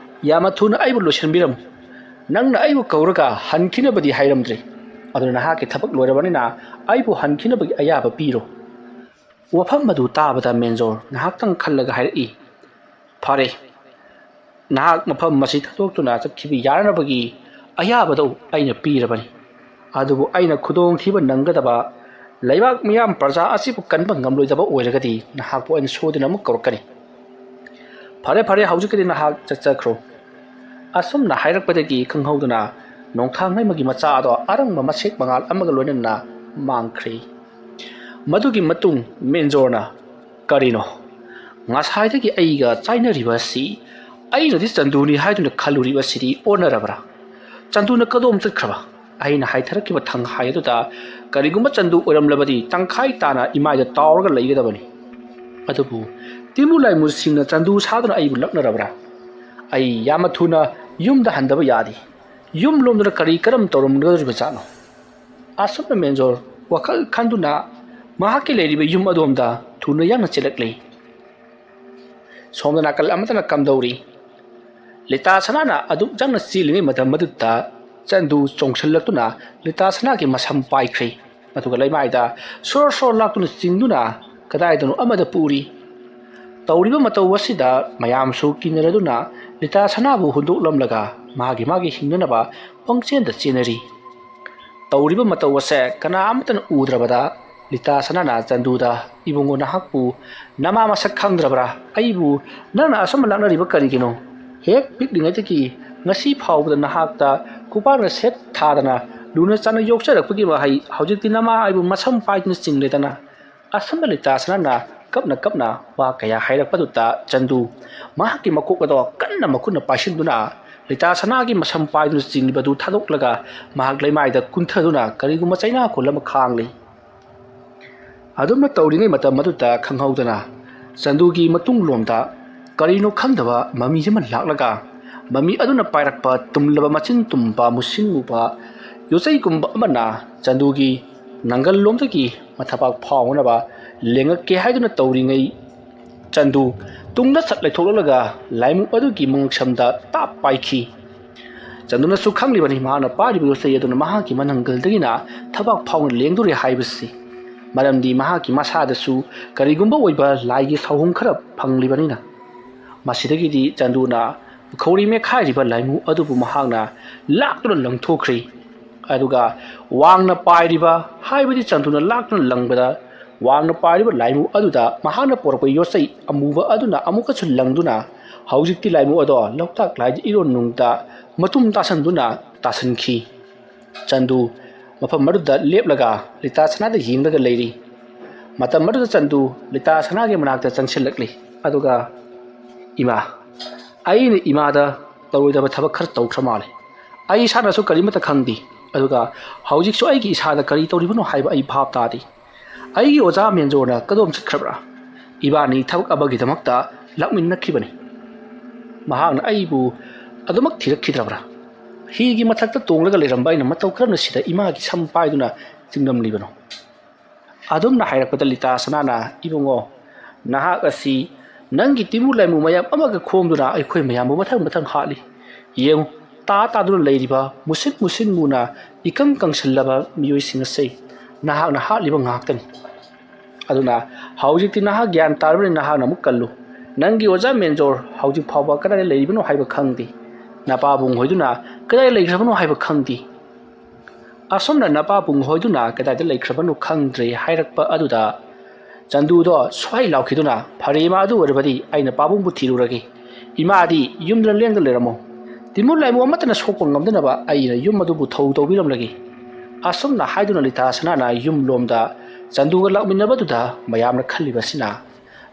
ꯌꯥꯝꯅ ꯊꯨꯅ ꯑꯩꯕꯨ ꯂꯣꯏꯁꯤꯟꯕꯤꯔꯝꯃꯨ ꯅꯪꯅ ꯑꯩꯕꯨ ꯀꯧꯔꯒ ꯍꯟꯈꯤꯅꯕꯗꯤ ꯍꯥꯏꯔꯝꯗ꯭ꯔꯤ ꯑꯗꯨꯅ ꯅꯍꯥꯛꯀꯤ ꯊꯕꯛ ꯂꯣꯏꯔꯕꯅꯤꯅ ꯑꯩꯕꯨ ꯍꯟꯈꯤꯅꯕꯒꯤ ꯑꯌꯥꯕ ꯄꯤꯔꯣ ꯋꯥꯐꯝ ꯑꯗꯨ ꯇꯥꯕꯗ ꯃꯦꯟꯖꯣꯔ ꯉꯥꯏꯍꯥꯛꯇꯪ ꯈꯜꯂꯒ ꯍꯥꯏꯔꯛꯏ ꯐꯔꯦ ꯅꯍꯥꯛ ꯃꯐꯝ ꯑꯁꯤ ꯊꯥꯗꯣꯛꯇꯨꯅ ꯆꯠꯈꯤꯕ ꯌꯥꯅꯕꯒꯤ ꯑꯌꯥꯕꯗꯨ ꯑꯩꯅ ꯄꯤꯔꯕꯅꯤ ꯑꯗꯨꯕꯨ ꯑꯩꯅ ꯈꯨꯗꯣꯡꯊꯤꯕ ꯅꯪꯒꯗꯕ ꯂꯩꯕꯥꯛ ꯃꯤꯌꯥꯝ ꯄ꯭ꯔꯖꯥ ꯑꯁꯤꯕꯨ ꯀꯟꯕ ꯉꯝꯂꯣꯏꯗꯕ ꯑꯣꯏꯔꯒꯗꯤ ꯅꯍꯥꯛꯄꯨ ꯑꯩꯅ ꯁꯣꯏꯗꯅ ꯑꯃꯨꯛ ꯀꯧꯔꯛꯀꯅꯤ ꯐꯔꯦ ꯍꯧꯖꯤꯛꯀꯤꯗꯤ ꯅꯍꯥꯛ ꯆꯠꯆꯈ꯭ꯔꯣ ꯑꯁꯨꯝꯅ ꯍꯥꯏꯔꯛꯄꯗꯒꯤ ꯈꯪꯍꯧꯗꯨꯅ ꯅꯣꯡꯊꯥꯡ ꯂꯩꯃꯒꯤ ꯃꯆꯥ ꯑꯗꯣ ꯑꯔꯪꯕ ꯃꯁꯦꯛ ꯃꯉꯥꯜ ꯑꯃꯒ ꯂꯣꯏꯅꯅ ꯃꯥꯡꯈ꯭ꯔꯤ ꯃꯗꯨꯒꯤ ꯃꯇꯨꯡ ꯃꯦꯟꯖꯣꯔꯅ ꯀꯔꯤꯅꯣ ꯉꯁꯥꯏꯗꯒꯤ ꯑꯩꯒ ꯆꯥꯏꯅꯔꯤꯕ ꯑꯁꯤ ꯑꯩꯅꯗꯤ ꯆꯟꯗꯨꯅꯤ ꯍꯥꯏꯗꯨꯅ ꯈꯜꯂꯨꯔꯤꯕꯁꯤꯗꯤ ꯑꯣꯟꯅꯔꯕ꯭ꯔꯥ ꯆꯟꯗꯨꯅ ꯀꯗꯣꯝ ꯆꯠꯈ꯭ꯔꯕ ꯑꯩꯅ ꯍꯥꯏꯊꯔꯛꯈꯤꯕ ꯊꯪꯍꯥꯏ ꯑꯗꯨꯗ ꯀꯔꯤꯒꯨꯝꯕ ꯆꯟꯗꯨ ꯑꯣꯏꯔꯝꯂꯕꯗꯤ ꯇꯪꯈꯥꯏ ꯇꯥꯅ ꯏꯃꯥꯏꯗ ꯇꯥꯎꯔꯒ ꯂꯩꯒꯗꯕꯅꯤ ꯑꯗꯨꯕꯨ ꯇꯤꯃꯨ ꯂꯥꯏꯃꯨꯁꯤꯡꯅ ꯆꯟꯗꯨ ꯁꯥꯗꯨꯅ ꯑꯩꯕꯨ ꯂꯛꯅꯔꯕ꯭ꯔꯥ ꯑꯩ ꯌꯥꯝꯅ ꯊꯨꯅ ꯌꯨꯝꯗ ꯍꯟꯗꯕ ꯌꯥꯗꯦ ꯌꯨꯝ ꯂꯣꯝꯗꯨꯅ ꯀꯔꯝ ꯇꯧꯔꯝꯒꯗꯧꯔꯤꯕꯖꯥꯠꯅꯣ ꯑꯁꯨꯝꯅ ꯃꯦꯟꯖꯣꯔ ꯋꯥꯈꯜ ꯈꯟꯗꯨꯅ ꯃꯍꯥꯛꯀꯤ ꯂꯩꯔꯤꯕ ꯌꯨꯝ ꯑꯗꯣꯝꯗ ꯊꯨꯅ ꯌꯥꯡꯅ ꯆꯦꯜꯂꯛꯂꯤ ꯁꯣꯝꯗ ꯅꯥꯀꯜ ꯑꯃꯠꯇꯅ ꯀꯝꯗꯧꯔꯤ ꯂꯤꯇꯥ ꯁꯅꯥꯅ ꯑꯗꯨꯛ ꯌꯥꯡꯅ ꯆꯦꯜꯂꯤꯉꯩ ꯃꯇꯝ ꯑꯗꯨꯗ ꯆꯟꯗꯨ ꯆꯣꯡꯁꯤꯜꯂꯛꯇꯨꯅ ꯂꯤꯇꯥ ꯁꯅꯥꯒꯤ ꯃꯁꯝ ꯄꯥꯏꯈ꯭ꯔꯤ ꯑꯗꯨꯒ ꯂꯩꯃꯥꯏꯗ ꯁꯣꯔ ꯂꯥꯛꯇꯨꯅ ꯆꯤꯡꯗꯨꯅ ꯀꯗꯥꯏꯗꯅꯣ ꯑꯃꯗ ꯄꯨꯔꯤ ꯇꯧꯔꯤꯕ ꯃꯇꯧ ꯑꯁꯤꯗ ꯃꯌꯥꯝꯁꯨ ꯀꯤꯅꯔꯗꯨꯅ ꯂꯤꯇꯥ ꯁꯅꯥꯕꯨ ꯍꯨꯟꯗꯣꯛꯂꯝꯂꯒ ꯃꯥꯒꯤ ꯍꯤꯡꯅꯅꯕ ꯄꯪꯆꯦꯟꯗ ꯆꯦꯟꯅꯔꯤ ꯇꯧꯔꯤꯕ ꯃꯇꯧ ꯑꯁꯦ ꯀꯅꯥ ꯑꯃꯠꯇꯅ ꯎꯗ꯭ꯔꯕꯗ Lita Sanana Chanduda Ibungo Nahapu Nama Masak Kandrabra Aibu Nana Asamalana Ribakarigino Hek Picnic Nasi Pow the Nahakta Kupana Set Tadana Luna Sana Yorkshire Pugimahi Haujitinama Ibu Masam Pine Sing Letana Asamalita Sanana Kapna Wakaya Haida Paduta Chandu Mahaki Makokado Kana Makuna Pashinduna Lita Sanagi Masam Pine Sing Badu Tadoklaga Mahaglema the Kuntaduna Kariguma China Kulama Kangli Adumna Tauringa Mata Maduta Kanghaudana Sandugi Matung Lomda Karino Kandava Mami Himan Laklaga Mami Aduna Pairakpa Tumlava Machin Tumba Musin Mupa Yosai Kumba Amana Sandugi Nangal Lomdaki Matapak Pawanaba Lenga Kehaduna Tauringa Chandu Tungna Satletoga Laimu Aduki Mungshamda Tap Paiki Chanduna Sukhang Libani Mana Party Yosai Aduna Mahaki Manangal Dina Tabak Pound Lengduri Hibasi Madam Di Mahaki Masada Su Karigumba Wiba Lagi Sahung Karab Panglibanina Masidagi di Chanduna Kori Mekai Laimu Adubu Mahana Lakton Lang Tokri Aduga Wangna Paidiba Hibadi Chanduna Lakton Langbada Wangna Paidiba Laimu Aduda Mahana Porpo Yosai Amuva Aduna Amukasu Langduna Haujiki Laimu Ado Loktak Lai Iron Nungta Matum Tasanduna Tasanki Chandu Mafam Maduda Leplaga Lita Sanada Yindaga Lady Matam Maduda Chandu Lita Sanagi Manaka Chansilakli Aduga Ima Ain Imada Tawida Tabakar Tokramale Ai Sana so Karimata Kandi Aduga Haujik so Aiki Sada Kari Toribano Hiba I Pop Tadi Aigi Oza Menjona Kadom Chikrabra Ibani Tabak Abagitamakta Lakmin Nakibani Mahang Aibu Adumak Tirakidabra Higi Mataka Tonga Leramba in a Matokran Sida Imagi Sam Paiduna Singam Libano Adum Naharakata Sanana Ibongo Nahakasi Nangi Timula Mumaya Amaga Komduna Equimaya Matan Harley Yem Tata Ladiba Musin Muna Ikam Kangsalaba Muising a say Nahana Harley Bangaktan Aduna Haujik Naha Gian Tarvin Nahana Mukalu Nangi Oza Menjor Haujik Papa Kada Labino Hiba Kandi Napabung Hoiduna Kada Lake Rabano Hiba Kandi Asomna Napabung Hoiduna Kada Lake Rabano Kandre Hirakpa Aduda Chandudo Swai Laukiduna Parima Adu everybody Aina Pabung Butiruragi Imadi Yumdan Lengaleramo Timula Muamatan Sopon of the Naba Aina Yumadu Buto Vilam Lagi Asomna Haiduna Lita Sanana Yum Lomda Chanduga Laminabaduda Mayamna Kalibasina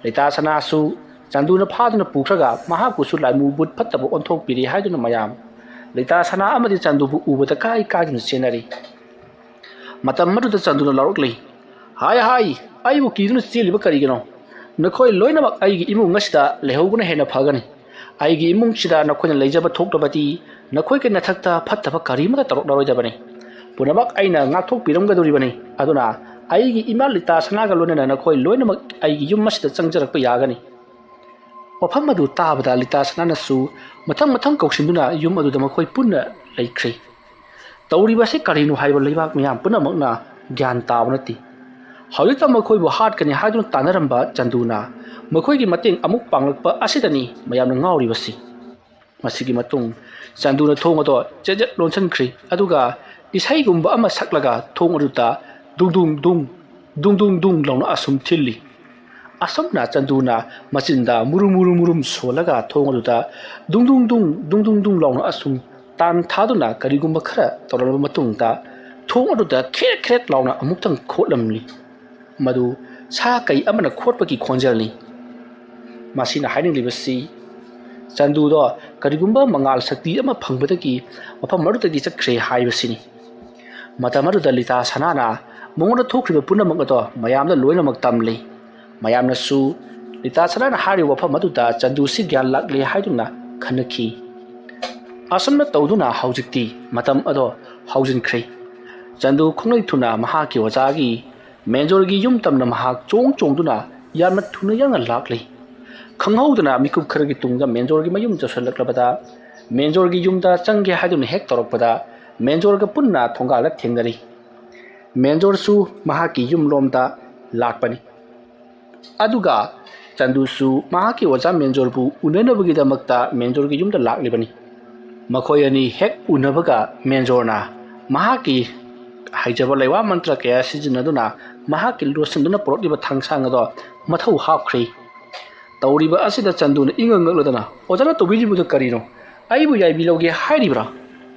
Lita Sanasu Chanduna Paduna Pukraga Mahapusu Lamu would put the on top Piri Haiduna Mayam Lita Sana Amadi Chandubu Uba the Kai Kajun scenery Matamadu the Chanduna Lorgli Hi I will kill still Bakarigano Nakoi Loinabak Aigi Imu Nasta Lehoguna Hena Pagani Aigi Mungshida Nakon Lejaba Tokabati Nakoika Natakta Patapa Karima Torojabani Punabak Aina Natok Piranga Duribani Aduna Aigi Imalita Sanaga Luna Nakoi Loinamak Aigi Yumas the Sanjak Yagani Wapamadu Tabada Lita Sananasu Matang Koshinduna Yumadu the Makoi Puna Lakri Tauribasi Karinu Hiba Libak Miam Puna Magna Gan Tavanati Howita Makoi Hard can Hadun Tanaramba Chanduna Makoi Mating Amuk Pangpa Asidani Mayam Nauribasi Masigi Matung Sanduna Tongodo Jajet Lonsan Kri Aduga Ishaigumba Ama Saklaga Tongoruta Dung Long Asum Tilly Asomna Chanduna Machinda Murum Solaga Tongoruta Dung Long Asum Tan Taduna Karigumba Kara Toramatunga Tongoruta Kret Launa Amutang Kotlamli Madu Sakai Amana Korpaki Konjali Masina hiding Libasi Sandudo Karigumba Mangal Sakti Ama Pangbataki upon Murtagi Sakre Hibasini Matamaru Dalita Sanana Mona Tokri Punamato Mayam the Luina Maktamli Mayam Nasu Lita Sanana Hari Wapa Maduda Chandu Sigyan Lakli Hiduna Kanaki Asana Tauduna Haujikti Matam Ado Haujin Kre Chandu Kungaituna Mahaki Wazagi Menjorgi Yum Tamna Mahak Chongduna Yamat Tuna Yang Lakli Kanghaudana Miku Karagitunga Menjorgi Mayum Josalakabada Menjorgi Yumda Changi Hadun Hectoropada Menjorga Punna Tongala Tengari Menjorsu Mahaki Yum Lomda Lakpani Aduga Chandusu Mahaki Waza Menjorbu Unanabagida Makta Menjorgi Yumda Laklibani Makoyani Hek Unabaga Menjorna Mahaki ꯍꯩꯖꯕ ꯂꯩꯋꯥ ꯃꯟꯇ꯭ꯔ ꯀꯌꯥ ꯁꯤꯖꯤꯟꯅꯗꯨꯅ ꯃꯍꯥꯛꯀꯤ ꯂꯣꯠꯁꯤꯟꯗꯨꯅ ꯄꯨꯔꯛꯂꯤꯕ ꯊꯥꯡꯁꯥꯡ ꯑꯗꯣ ꯃꯊꯧ ꯍꯥꯞꯈ꯭ꯔꯦ ꯇꯧꯔꯤꯕ ꯑꯁꯤꯗ ꯆꯟꯗꯨꯅ ꯏꯉꯛ ꯉꯛꯂꯗꯅ ꯑꯣꯖꯥꯅ ꯇꯧꯕꯤꯔꯤꯕꯗꯨ ꯀꯔꯤꯅꯣ ꯑꯩꯕꯨ ꯌꯥꯏꯕꯤꯂꯧꯒꯦ ꯍꯥꯏꯔꯤꯕ꯭ꯔꯥ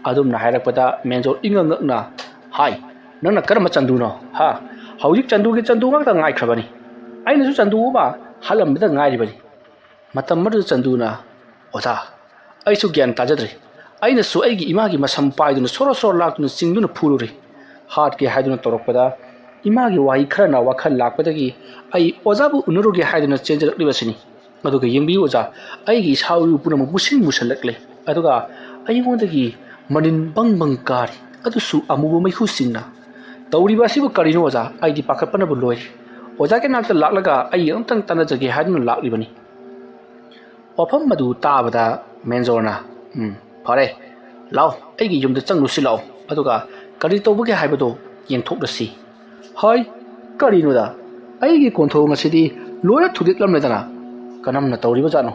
ꯑꯗꯨꯝꯅ ꯍꯥꯏꯔꯛꯄꯗ ꯃꯦꯟꯖꯣꯔ ꯏꯉꯛ ꯉꯛꯅ ꯍꯥꯏ ꯅꯪꯅ ꯀꯔꯝꯕ ꯆꯟꯗꯨꯅꯣ ꯍꯥ ꯍꯧꯖꯤꯛ ꯆꯟꯗꯨꯒꯤ ꯆꯟꯗꯨ ꯉꯥꯛꯇ ꯉꯥꯏꯈ꯭ꯔꯕꯅꯤ ꯑꯩꯅꯁꯨ ꯆꯟꯗꯨ ꯑꯃ ꯍꯜꯂꯝꯕꯗ ꯉꯥꯏꯔꯤꯕꯅꯤ ꯃꯇꯝ ꯑꯗꯨꯗ ꯆꯟꯗꯨꯅ ꯑꯣꯖꯥ ꯑꯩꯁꯨ ꯒ꯭ꯌꯥꯟ ꯇꯥꯖꯗ꯭ꯔꯦ ꯑꯩꯅꯁꯨ ꯑꯩꯒꯤ ꯏꯃꯥꯒꯤ ꯃꯁꯝ ꯄꯥꯏꯗꯨꯅ ꯁꯣꯔꯣ ꯁꯣꯔꯣ ꯂꯥꯛꯇꯨꯅ ꯆꯤꯡꯗꯨꯅ ꯐꯨꯔꯨꯔꯦ ꯍꯥꯠꯀꯦ ꯍꯥꯏꯗꯨꯅ ꯇꯧꯔꯛꯄꯗ ꯏꯃꯥꯒꯤ ꯋꯥꯍꯩ ꯈꯔꯅ ꯋꯥꯈꯜ ꯂꯥꯛꯄꯗꯒꯤ ꯑꯩ ꯑꯣꯖꯥꯕꯨ ꯎꯅꯔꯨꯒꯦ ꯍꯥꯏꯗꯨꯅ ꯆꯦꯟꯖꯜꯂꯛꯂꯤꯕꯁꯤꯅꯤ ꯑꯗꯨꯒ ꯌꯦꯡꯕꯤꯌꯨ ꯑꯣꯖꯥ ꯑꯩꯒꯤ ꯏꯁꯥ ꯏꯔꯨ ꯄꯨꯝꯅꯃꯛ ꯃꯨꯁꯤꯟ ꯃꯨꯁꯜꯂꯛꯂꯦ ꯑꯗꯨꯒ ꯑꯩꯉꯣꯟꯗꯒꯤ ꯃꯅꯤꯟ ꯕꯪ ꯕꯪ ꯀꯥꯔꯤ ꯑꯗꯨꯁꯨ ꯑꯃꯨꯕ ꯃꯩꯈꯨꯁꯤꯡꯅ ꯇꯧꯔꯤꯕ ꯑꯁꯤꯕꯨ ꯀꯔꯤꯅꯣ ꯑꯣꯖꯥ ꯑꯩꯗꯤ ꯄꯥꯈꯠꯄꯅꯕꯨ ꯂꯣꯏꯔꯦ ꯑꯣꯖꯥꯒꯤ ꯅꯥꯛꯇ ꯂꯥꯛꯂꯒ ꯑꯩ ꯑꯃꯨꯛꯇꯪ ꯇꯥꯟꯅꯖꯒꯦ ꯍꯥꯏꯗꯨꯅ ꯂꯥꯛꯂꯤꯕꯅꯤ ꯋꯥꯐꯝ ꯑꯗꯨ ꯇꯥꯕꯗ ꯃꯦꯟꯖꯣꯔꯅ ꯐꯔꯦ ꯂꯥꯛꯑꯣ ꯑꯩꯒꯤ ꯌꯨꯝꯗ ꯆꯪꯂꯨꯁꯤ ꯂꯥꯛꯑꯣ ꯑꯗꯨꯒ ꯀꯔꯤ ꯇꯧꯕꯒꯦ ꯍꯥꯏꯕꯗꯣ ꯌꯦꯡꯊꯣꯛꯂꯁꯤ ꯍꯣꯏ ꯀꯔꯤꯅꯣꯗ ꯑꯩꯒꯤ ꯀꯣꯟꯊꯣꯡ ꯑꯁꯤꯗꯤ ꯂꯣꯏꯅ ꯊꯨꯗꯦꯛꯂꯝꯂꯦꯗꯅ ꯀꯔꯝꯅ ꯇꯧꯔꯤꯕꯖꯥꯠꯅꯣ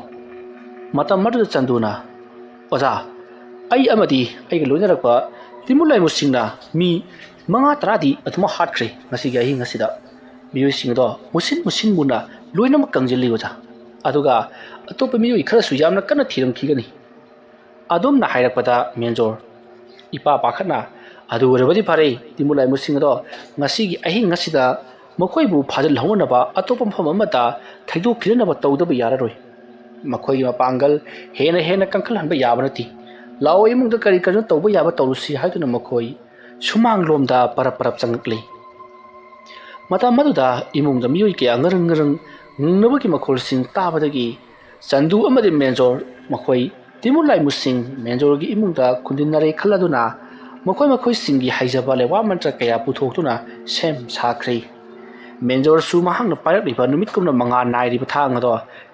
ꯃꯇꯝ ꯑꯗꯨꯗ ꯆꯟꯗꯨꯅ ꯑꯣꯖꯥ ꯑꯩ ꯑꯃꯗꯤ ꯑꯩꯒ ꯂꯣꯏꯅꯔꯛꯄ ꯇꯤꯃꯨ ꯂꯩꯃꯨꯁꯤꯡꯅ ꯃꯤ 5-10ꯗꯤ ꯑꯗꯨꯃꯛ ꯍꯥꯠꯈ꯭ꯔꯦ ꯉꯁꯤꯒꯤ ꯑꯍꯤꯡ ꯑꯁꯤꯗ ꯃꯤꯑꯣꯏꯁꯤꯡ ꯑꯗꯣ ꯃꯨꯁꯤꯟ ꯃꯨꯟꯅ ꯂꯣꯏꯅꯃꯛ ꯀꯪꯁꯤꯜꯂꯤ ꯑꯣꯖꯥ ꯑꯗꯨꯒ ꯑꯇꯣꯞꯄ ꯃꯤꯑꯣꯏ ꯈꯔꯁꯨ ꯌꯥꯝꯅ ꯀꯟꯅ ꯊꯤꯔꯝꯈꯤꯒꯅꯤ ꯑꯗꯣꯝꯅ ꯍꯥꯏꯔꯛꯄꯗ ꯃꯦꯟꯖꯣꯔ ꯏꯄꯥ ꯄꯥꯈꯠꯅ ꯑꯗꯨ ꯑꯣꯏꯔꯕꯗꯤ ꯐꯔꯦ ꯇꯤꯃꯨ ꯂꯩꯃꯨꯁꯤꯡ ꯑꯗꯣ ꯉꯁꯤꯒꯤ ꯑꯍꯤꯡ ꯑꯁꯤꯗ ꯃꯈꯣꯏꯕꯨ ꯐꯥꯖꯤꯜꯍꯧꯅꯕ ꯑꯇꯣꯞꯄ ꯃꯐꯝ ꯑꯃꯗ ꯊꯩꯗꯣꯛꯈꯤꯅꯅꯕ ꯇꯧꯗꯕ ꯌꯥꯔꯔꯣꯏ ꯃꯈꯣꯏꯒꯤ ꯃꯄꯥꯡꯒꯜ ꯍꯦꯟꯅ ꯀꯟꯈꯠꯍꯟꯕ ꯌꯥꯕ ꯅꯠꯇꯦ ꯂꯥꯛꯑꯣ ꯏꯃꯨꯡꯗ ꯀꯔꯤ ꯀꯔꯤꯅꯣ ꯇꯧꯕ ꯌꯥꯕ ꯇꯧꯔꯨꯁꯤ ꯍꯥꯏꯗꯨꯅ ꯃꯈꯣꯏ ꯁꯨꯃꯥꯡꯂꯣꯝꯗ ꯄꯔꯞ ꯆꯪꯂꯛꯂꯤ ꯃꯇꯝ ꯑꯗꯨꯗ ꯏꯃꯨꯡꯗ ꯃꯤꯑꯣꯏ ꯀꯌꯥ ꯉꯔꯪ ꯉꯪꯅꯕꯒꯤ ꯃꯈꯣꯜꯁꯤꯡ ꯇꯥꯕꯗꯒꯤ ꯆꯟꯗꯨ ꯑꯃꯗꯤ ꯃꯦꯟꯖꯣꯔ ꯃꯈꯣꯏ ꯇꯤꯃꯨ ꯂꯩꯃꯨꯁꯤꯡ ꯃꯦꯟꯖꯣꯔꯒꯤ ꯏꯃꯨꯡꯗ ꯈꯨꯟꯗꯤꯟꯅꯔꯦ ꯈꯜꯂꯗꯨꯅ ꯃꯈꯣꯏꯁꯤꯡꯒꯤ ꯍꯩꯖꯕ ꯂꯩꯋꯥ ꯃꯟꯇ꯭ꯔ ꯀꯌꯥ ꯄꯨꯊꯣꯛꯇꯨꯅ ꯁꯦꯝ ꯁꯥꯈ꯭ꯔꯦ ꯃꯦꯟꯖꯣꯔꯁꯨ ꯃꯍꯥꯛꯅ ꯄꯥꯏꯔꯛꯂꯤꯕ ꯅꯨꯃꯤꯠꯀꯨꯝꯅ ꯃꯉꯥꯜ ꯅꯥꯏꯔꯤꯕ ꯊꯥꯡ ꯑꯗꯣ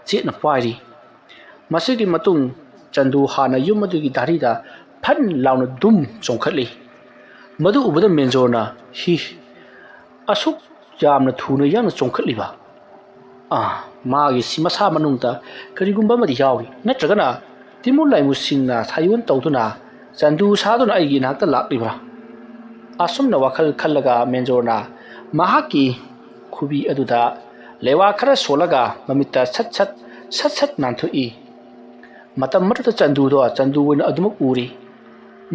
ꯆꯦꯠꯅ ꯄꯥꯏꯔꯤ ꯃꯁꯤꯒꯤ ꯃꯇꯨꯡ ꯆꯟꯗꯨ ꯍꯥꯟꯅ ꯌꯨꯝ ꯑꯗꯨꯒꯤ ꯙꯥꯔꯤꯗ ꯐꯟ ꯂꯥꯎꯅ ꯗꯨꯝ ꯆꯣꯡꯈꯠꯂꯤ ꯃꯗꯨ ꯎꯕꯗ ꯃꯦꯟꯖꯣꯔꯅ ꯑꯁꯨꯛ ꯌꯥꯝꯅ ꯊꯨꯅ ꯌꯥꯝꯅ ꯆꯣꯡꯈꯠꯂꯤꯕ ꯃꯥꯒꯤ ꯃꯁꯥ ꯃꯅꯨꯡꯗ ꯀꯔꯤꯒꯨꯝꯕ ꯑꯃꯗꯤ ꯌꯥꯎꯏ ꯅꯠꯇ꯭ꯔꯒꯅ ꯇꯤꯃꯨ ꯂꯩꯃꯨꯁꯤꯡꯅ ꯁꯥꯌꯣꯟ ꯇꯧꯗꯨꯅ ꯆꯟꯗꯨ ꯁꯥꯗꯨꯅ ꯑꯩꯒꯤ ꯅꯥꯛꯇ ꯂꯥꯛꯂꯤꯕ꯭ꯔꯥ ꯑꯁꯨꯝꯅ ꯋꯥꯈꯜ ꯈꯜꯂꯒ ꯃꯦꯟꯖꯣꯔꯅ ꯃꯍꯥꯛꯀꯤ ꯈꯨꯕꯤ ꯑꯗꯨꯗ ꯂꯩꯋꯥ ꯈꯔ ꯁꯣꯜꯂꯒ ꯃꯃꯤꯠꯇ ꯁꯠ ꯅꯥꯟꯊꯣꯛꯏ ꯃꯇꯝ ꯑꯗꯨꯗ ꯆꯟꯗꯨ ꯑꯣꯏꯅ ꯑꯗꯨꯃꯛ ꯎꯔꯤ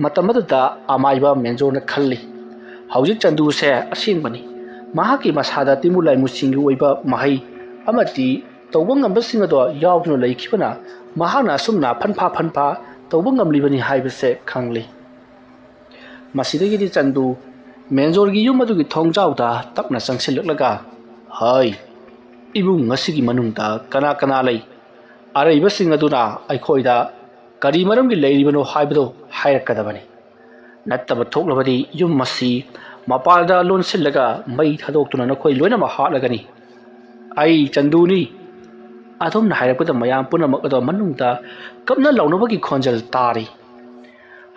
ꯃꯇꯝ ꯑꯗꯨꯗ ꯑꯃꯥꯏꯕ ꯃꯦꯟꯖꯣꯔꯅ ꯈꯜꯂꯤ ꯍꯧꯖꯤꯛ ꯆꯟꯗꯨꯁꯦ ꯑꯁꯦꯡꯕꯅꯤ ꯃꯍꯥꯛꯀꯤ ꯃꯁꯥꯗ ꯇꯤꯃꯨ ꯂꯩꯃꯨꯁꯤꯡꯒꯤ ꯑꯣꯏꯕ ꯃꯍꯩ ꯑꯃꯗꯤ ꯇꯧꯕ ꯉꯝꯕꯁꯤꯡ ꯑꯗꯣ ꯌꯥꯎꯗꯨꯅ ꯂꯩꯈꯤꯕꯅ ꯃꯍꯥꯛꯅ ꯑꯁꯨꯝꯅ ꯐꯟꯐꯥ ꯇꯧꯕ ꯉꯝꯂꯤꯕꯅꯤ ꯍꯥꯏꯕꯁꯦ ꯈꯪꯂꯤ ꯃꯁꯤꯗꯒꯤꯗꯤ ꯆꯟꯗꯨ ꯃꯦꯟꯖꯣꯔꯒꯤ ꯌꯨꯝ ꯑꯗꯨꯒꯤ ꯊꯣꯡꯖꯥꯎꯗ ꯇꯞꯅ ꯆꯪꯁꯤꯜꯂꯛꯂꯒ ꯍꯥꯏ ꯏꯃꯨꯡ ꯑꯁꯤꯒꯤ ꯃꯅꯨꯡꯗ ꯀꯅꯥ ꯂꯩ ꯑꯔꯩꯕꯁꯤꯡ ꯑꯗꯨꯅ ꯑꯩꯈꯣꯏꯗ ꯀꯔꯤ ꯃꯔꯝꯒꯤ ꯂꯩꯔꯤꯕꯅꯣ ꯍꯥꯏꯕꯗꯣ ꯍꯥꯏꯔꯛꯀꯗꯕꯅꯤ ꯅꯠꯇꯕ ꯊꯣꯛꯂꯕꯗꯤ ꯌꯨꯝ ꯑꯁꯤ ꯃꯄꯥꯜꯗ ꯂꯣꯟꯁꯤꯜꯂꯒ ꯃꯩ ꯊꯥꯗꯣꯛꯇꯨꯅ ꯅꯈꯣꯏ ꯂꯣꯏꯅꯃꯛ ꯍꯥꯠꯂꯒꯅꯤ ꯑꯩ ꯆꯟꯗꯨꯅꯤ ꯑꯗꯣꯝꯅ ꯍꯥꯏꯔꯛꯄꯗ ꯃꯌꯥꯝ ꯄꯨꯝꯅꯃꯛ ꯑꯗꯣ ꯃꯅꯨꯡꯗ ꯀꯞꯅ ꯂꯥꯎꯅꯕꯒꯤ ꯈꯣꯟꯖꯦꯜ ꯇꯥꯔꯤ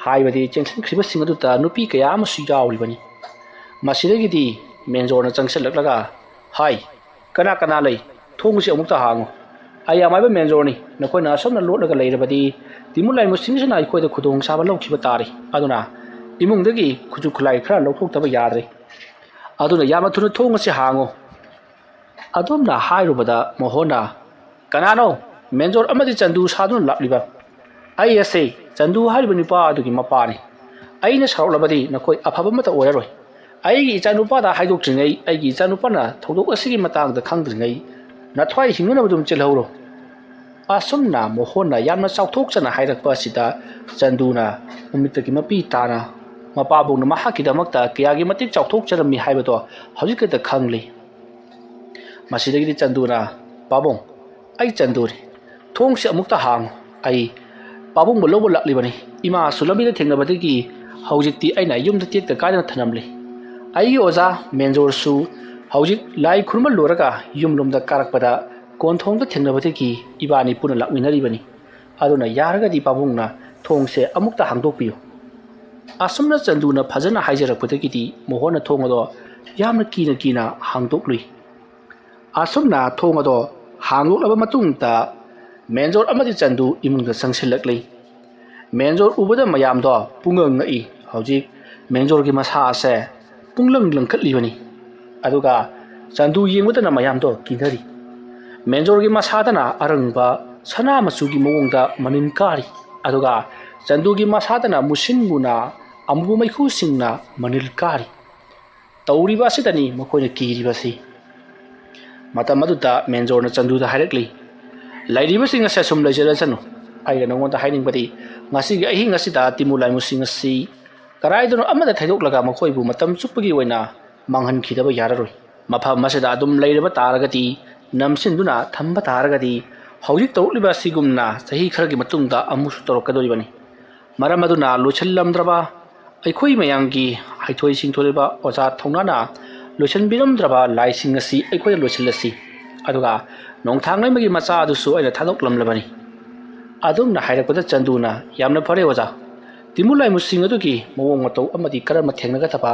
ꯍꯥꯏꯕꯗꯤ ꯆꯦꯟꯁꯤꯟꯈ꯭ꯔꯤꯕꯁꯤꯡ ꯑꯗꯨꯗ ꯅꯨꯄꯤ ꯀꯌꯥ ꯑꯃꯁꯨ ꯌꯥꯎꯔꯤꯕꯅꯤ ꯃꯁꯤꯗꯒꯤꯗꯤ ꯃꯦꯟꯖꯣꯔꯅ ꯆꯪꯁꯤꯜꯂꯛꯂꯒ ꯍꯥꯏ ꯀꯅꯥ ꯂꯩ ꯊꯣꯡꯁꯤ ꯑꯃꯨꯛꯇ ꯍꯥꯡꯉꯨ ꯑꯩ ꯑꯃꯥꯏꯕ ꯃꯦꯟꯖꯣꯔꯅꯤ ꯅꯈꯣꯏꯅ ꯑꯁꯣꯝꯅ ꯂꯣꯠꯂꯒ ꯂꯩꯔꯕꯗꯤ ꯇꯤꯃꯨ ꯂꯩꯃꯨꯁꯤꯡꯁꯤꯅ ꯑꯩꯈꯣꯏꯗ ꯈꯨꯗꯣꯡꯆꯥꯕ ꯂꯧꯈꯤꯕ ꯇꯥꯔꯤ ꯑꯗꯨꯅ इमुंदगी खुजु खुलाई खरा लौथोक्तब याद्रे अदुना याम थुना थोंग से हांगो अदोमना हाइरुबदा मोहना कनानो मेंजोर अमदि चंदू सादुन लाक्लिबा आई असे चंदू हाइरुब निपा अदुगी मपानी अइना साउलबदी नकोई अफबा मत ओयरोय अइगी इचानुपादा हाइदोक्ट्रिङै अइगी इचानुपाना थौदोक असिगी मतांगदा खंगद्रिङै नथ्वाइ हिंगनबदुम चेलहौरो असुमना मोहना यामना चाउथोक्चना हाइरकपा असिदा चंदूना उमितगी मपी ताना मपाबुंगना महाकिदमक्ता कयागी मतिक चाउथोक्चरमी हाइबदो हौजिकता खंगली मसिदगी चंदूना पाबुंग आई चंदूरी थोंगसे अमुक्ता हांग आई पाबुंग लोब लाक्लिबनी इमा सुलमीदा थेंगनबदगी हौजिकती अइना युमदा तेक्ता कायना थनमली आई ओजा मेंजोरसु हौजिक लाई खुरमा लोरगा युमलोमदा कारकपदा कोनथोंगदा थेंगनबदगी इबानी पुना लाक्मिनरिबनी अदुना यारगदी पाबुंगना थोंगसे अमुक्ता हांगदोकपियो असुमना चंदूना फजना हाइजरकपदगी मोहना थोंगदो यामना कीना हांगदोकलुई असुमना थोंगदो हांगदोकलब मतुंगता मेंजोर अमदि चंदू इमुंगदा संगसिलकलै मेंजोर उबदा मयामदो पुंगंगई हौजिक मेंजोरगी मसा असे ꯄꯨꯡꯂꯪ ꯂꯪꯈꯠꯂꯤꯕꯅꯤ ꯑꯗꯨꯒ ꯆꯟꯗꯨ ꯌꯦꯡꯕꯗꯅ ꯃꯌꯥꯝꯗꯣ ꯀꯤꯅꯔꯤ ꯃꯦꯟꯖꯣꯔꯒꯤ ꯃꯁꯥꯗꯅ ꯑꯔꯪꯕ ꯁꯅꯥ ꯃꯆꯨꯒꯤ ꯃꯑꯣꯡꯗ ꯃꯅꯤꯟ ꯀꯥꯔꯤ ꯑꯗꯨꯒ ꯆꯟꯗꯨꯒꯤ ꯃꯁꯥꯗꯅ ꯃꯨꯁꯤꯟꯃꯨꯅ ꯑꯃꯨꯕ ꯃꯩꯈꯨꯁꯤꯡꯅ ꯃꯅꯤꯜ ꯀꯥꯔꯤ ꯇꯧꯔꯤꯕ ꯑꯁꯤꯗꯅꯤ ꯃꯈꯣꯏꯅ ꯀꯤꯔꯤꯕꯁꯤ ꯃꯇꯝ ꯑꯗꯨꯗ ꯃꯦꯟꯖꯣꯔꯅ ꯆꯟꯗꯨꯗ ꯍꯥꯏꯔꯛꯂꯤ ꯂꯩꯔꯤꯕꯁꯤꯡ ꯑꯁꯤ ꯑꯁꯨꯝ ꯂꯩꯖꯔꯁꯅꯨ ꯑꯩꯅ ꯅꯉꯣꯟꯗ ꯍꯥꯏꯅꯤꯡꯕꯗꯤ ꯉꯁꯤꯒꯤ ꯑꯍꯤꯡ ꯑꯁꯤꯗ ꯇꯤꯃꯨ ꯂꯥꯏꯃꯨꯁꯤꯡ ꯑꯁꯤ ꯀꯗꯥꯏꯗꯅꯣ ꯑꯃꯗ ꯊꯩꯗꯣꯛꯂꯒ ꯃꯈꯣꯏꯕꯨ ꯃꯇꯝ ꯆꯨꯞꯄꯒꯤ ꯑꯣꯏꯅ ꯃꯥꯡꯍꯟꯈꯤꯗꯕ ꯌꯥꯔꯔꯣꯏ ꯃꯐꯝ ꯑꯁꯤꯗ ꯑꯗꯨꯝ ꯂꯩꯔꯕ ꯇꯥꯔꯒꯗꯤ ꯅꯝꯁꯤꯟꯗꯨꯅ ꯊꯝꯕ ꯇꯥꯔꯒꯗꯤ ꯍꯧꯖꯤꯛ ꯇꯧꯔꯛꯂꯤꯕ ꯑꯁꯤꯒꯨꯝꯅ ꯆꯍꯤ ꯈꯔꯒꯤ ꯃꯇꯨꯡꯗ ꯑꯃꯨꯛꯁꯨ ꯇꯧꯔꯛꯀꯗꯧꯔꯤꯕꯅꯤ ꯃꯔꯝ ꯑꯗꯨꯅ ꯂꯣꯏꯁꯤꯜꯂꯝꯗ꯭ꯔꯕ ꯑꯩꯈꯣꯏ ꯃꯌꯥꯝꯒꯤ ꯍꯩꯊꯣꯏ ꯁꯤꯡꯊꯣꯏꯔꯕ ꯑꯣꯖꯥ ꯊꯧꯅꯥꯅ ꯂꯣꯏꯁꯤꯟꯕꯤꯔꯝꯗ꯭ꯔꯕ ꯂꯥꯏꯁꯤꯡ ꯑꯁꯤ ꯑꯩꯈꯣꯏꯅ ꯂꯣꯏꯁꯤꯜꯂꯁꯤ ꯑꯗꯨꯒ ꯅꯣꯡꯊꯥꯡꯂꯩꯃꯒꯤ ꯃꯆꯥ ꯑꯗꯨꯁꯨ ꯑꯩꯅ ꯊꯥꯗꯣꯛꯂꯝꯂꯕꯅꯤ ꯑꯗꯨꯝꯅ ꯍꯥꯏꯔꯛꯄꯗ ꯆꯟꯗꯨꯅ ꯌꯥꯝꯅ ꯐꯔꯦ ꯑꯣꯖꯥ ꯇꯤꯃꯨ ꯂꯥꯏꯃꯨꯁꯤꯡ ꯑꯗꯨꯒꯤ ꯃꯑꯣꯡ ꯃꯇꯧ ꯑꯃꯗꯤ ꯀꯔꯝꯕ ꯊꯦꯡꯅꯒꯗꯕ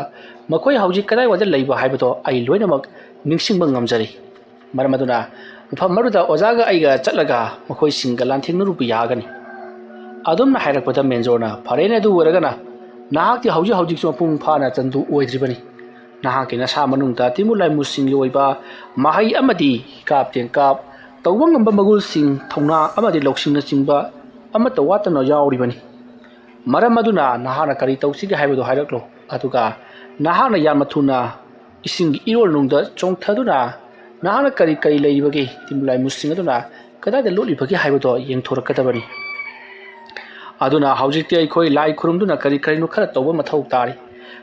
ꯃꯈꯣꯏ ꯍꯧꯖꯤꯛ ꯀꯗꯥꯏꯋꯥꯏꯗ ꯂꯩꯕ ꯍꯥꯏꯕꯗꯣ ꯑꯩ ꯂꯣꯏꯅꯃꯛ ꯅꯤꯡꯁꯤꯡꯕ ꯉꯝꯖꯔꯤ ꯃꯔꯝ ꯑꯗꯨꯅ ꯃꯐꯝ ꯑꯗꯨꯗ ꯑꯣꯖꯥꯒ ꯑꯩꯒ ꯆꯠꯂꯒ ꯃꯈꯣꯏꯁꯤꯡꯒ ꯂꯥꯟꯊꯦꯡꯅꯔꯨꯕ ꯌꯥꯒꯅꯤ ꯑꯗꯨꯝꯅ ꯍꯥꯏꯔꯛꯄꯗ ꯃꯦꯟꯖꯣꯔꯅ ꯐꯔꯦꯅꯦ ꯑꯗꯨ ꯑꯣꯏꯔꯒꯅ ꯅꯍꯥꯛꯇꯤ ꯍꯧꯖꯤꯛꯁꯨ ꯃꯄꯨꯡ ꯐꯥꯅ ꯆꯟꯗꯨ ꯑꯣꯏꯗ꯭ꯔꯤꯕꯅꯤ ꯅꯍꯥꯛꯀꯤ ꯅꯁꯥ ꯃꯅꯨꯡꯗ ꯇꯤꯃꯨ ꯂꯥꯏꯃꯨꯁꯤꯡꯒꯤ ꯑꯣꯏꯕ ꯃꯍꯩ ꯑꯃꯗꯤ ꯍꯤꯀꯥꯞ ꯇꯦꯡꯀꯥꯞ ꯇꯧꯕ ꯉꯝꯕ ꯃꯒꯨꯜꯁꯤꯡ ꯊꯧꯅꯥ ꯑꯃꯗꯤ ꯂꯧꯁꯤꯡꯅꯆꯤꯡꯕ ꯑꯃꯠꯇ ꯋꯥꯠꯇꯅ ꯌꯥꯎꯔꯤꯕꯅꯤ ꯃꯔꯝ ꯑꯗꯨꯅ ꯅꯍꯥꯛꯅ ꯀꯔꯤ ꯇꯧꯁꯤꯒꯦ ꯍꯥꯏꯕꯗꯨ ꯍꯥꯏꯔꯛꯂꯣ ꯑꯗꯨꯒ ꯅꯍꯥꯛꯅ ꯌꯥꯝꯅ ꯊꯨꯅ ꯏꯁꯤꯡꯒꯤ ꯏꯔꯣꯜꯅꯨꯡꯗ ꯆꯣꯡꯊꯗꯨꯅ ꯅꯍꯥꯛꯅ ꯀꯔꯤ ꯂꯩꯔꯤꯕꯒꯦ ꯇꯤꯃꯨ ꯂꯥꯏꯃꯨꯁꯤꯡ ꯑꯗꯨꯅ ꯀꯗꯥꯏꯗ ꯂꯣꯠꯂꯤꯕꯒꯦ ꯍꯥꯏꯕꯗꯣ ꯌꯦꯡꯊꯣꯔꯛꯀꯗꯕꯅꯤ ꯑꯗꯨꯅ ꯍꯧꯖꯤꯛꯇꯤ ꯑꯩꯈꯣꯏ ꯂꯥꯏ ꯈꯨꯔꯨꯝꯗꯨꯅ ꯀꯔꯤꯅꯣ ꯈꯔ ꯇꯧꯕ ꯃꯊꯧ ꯇꯥꯔꯤ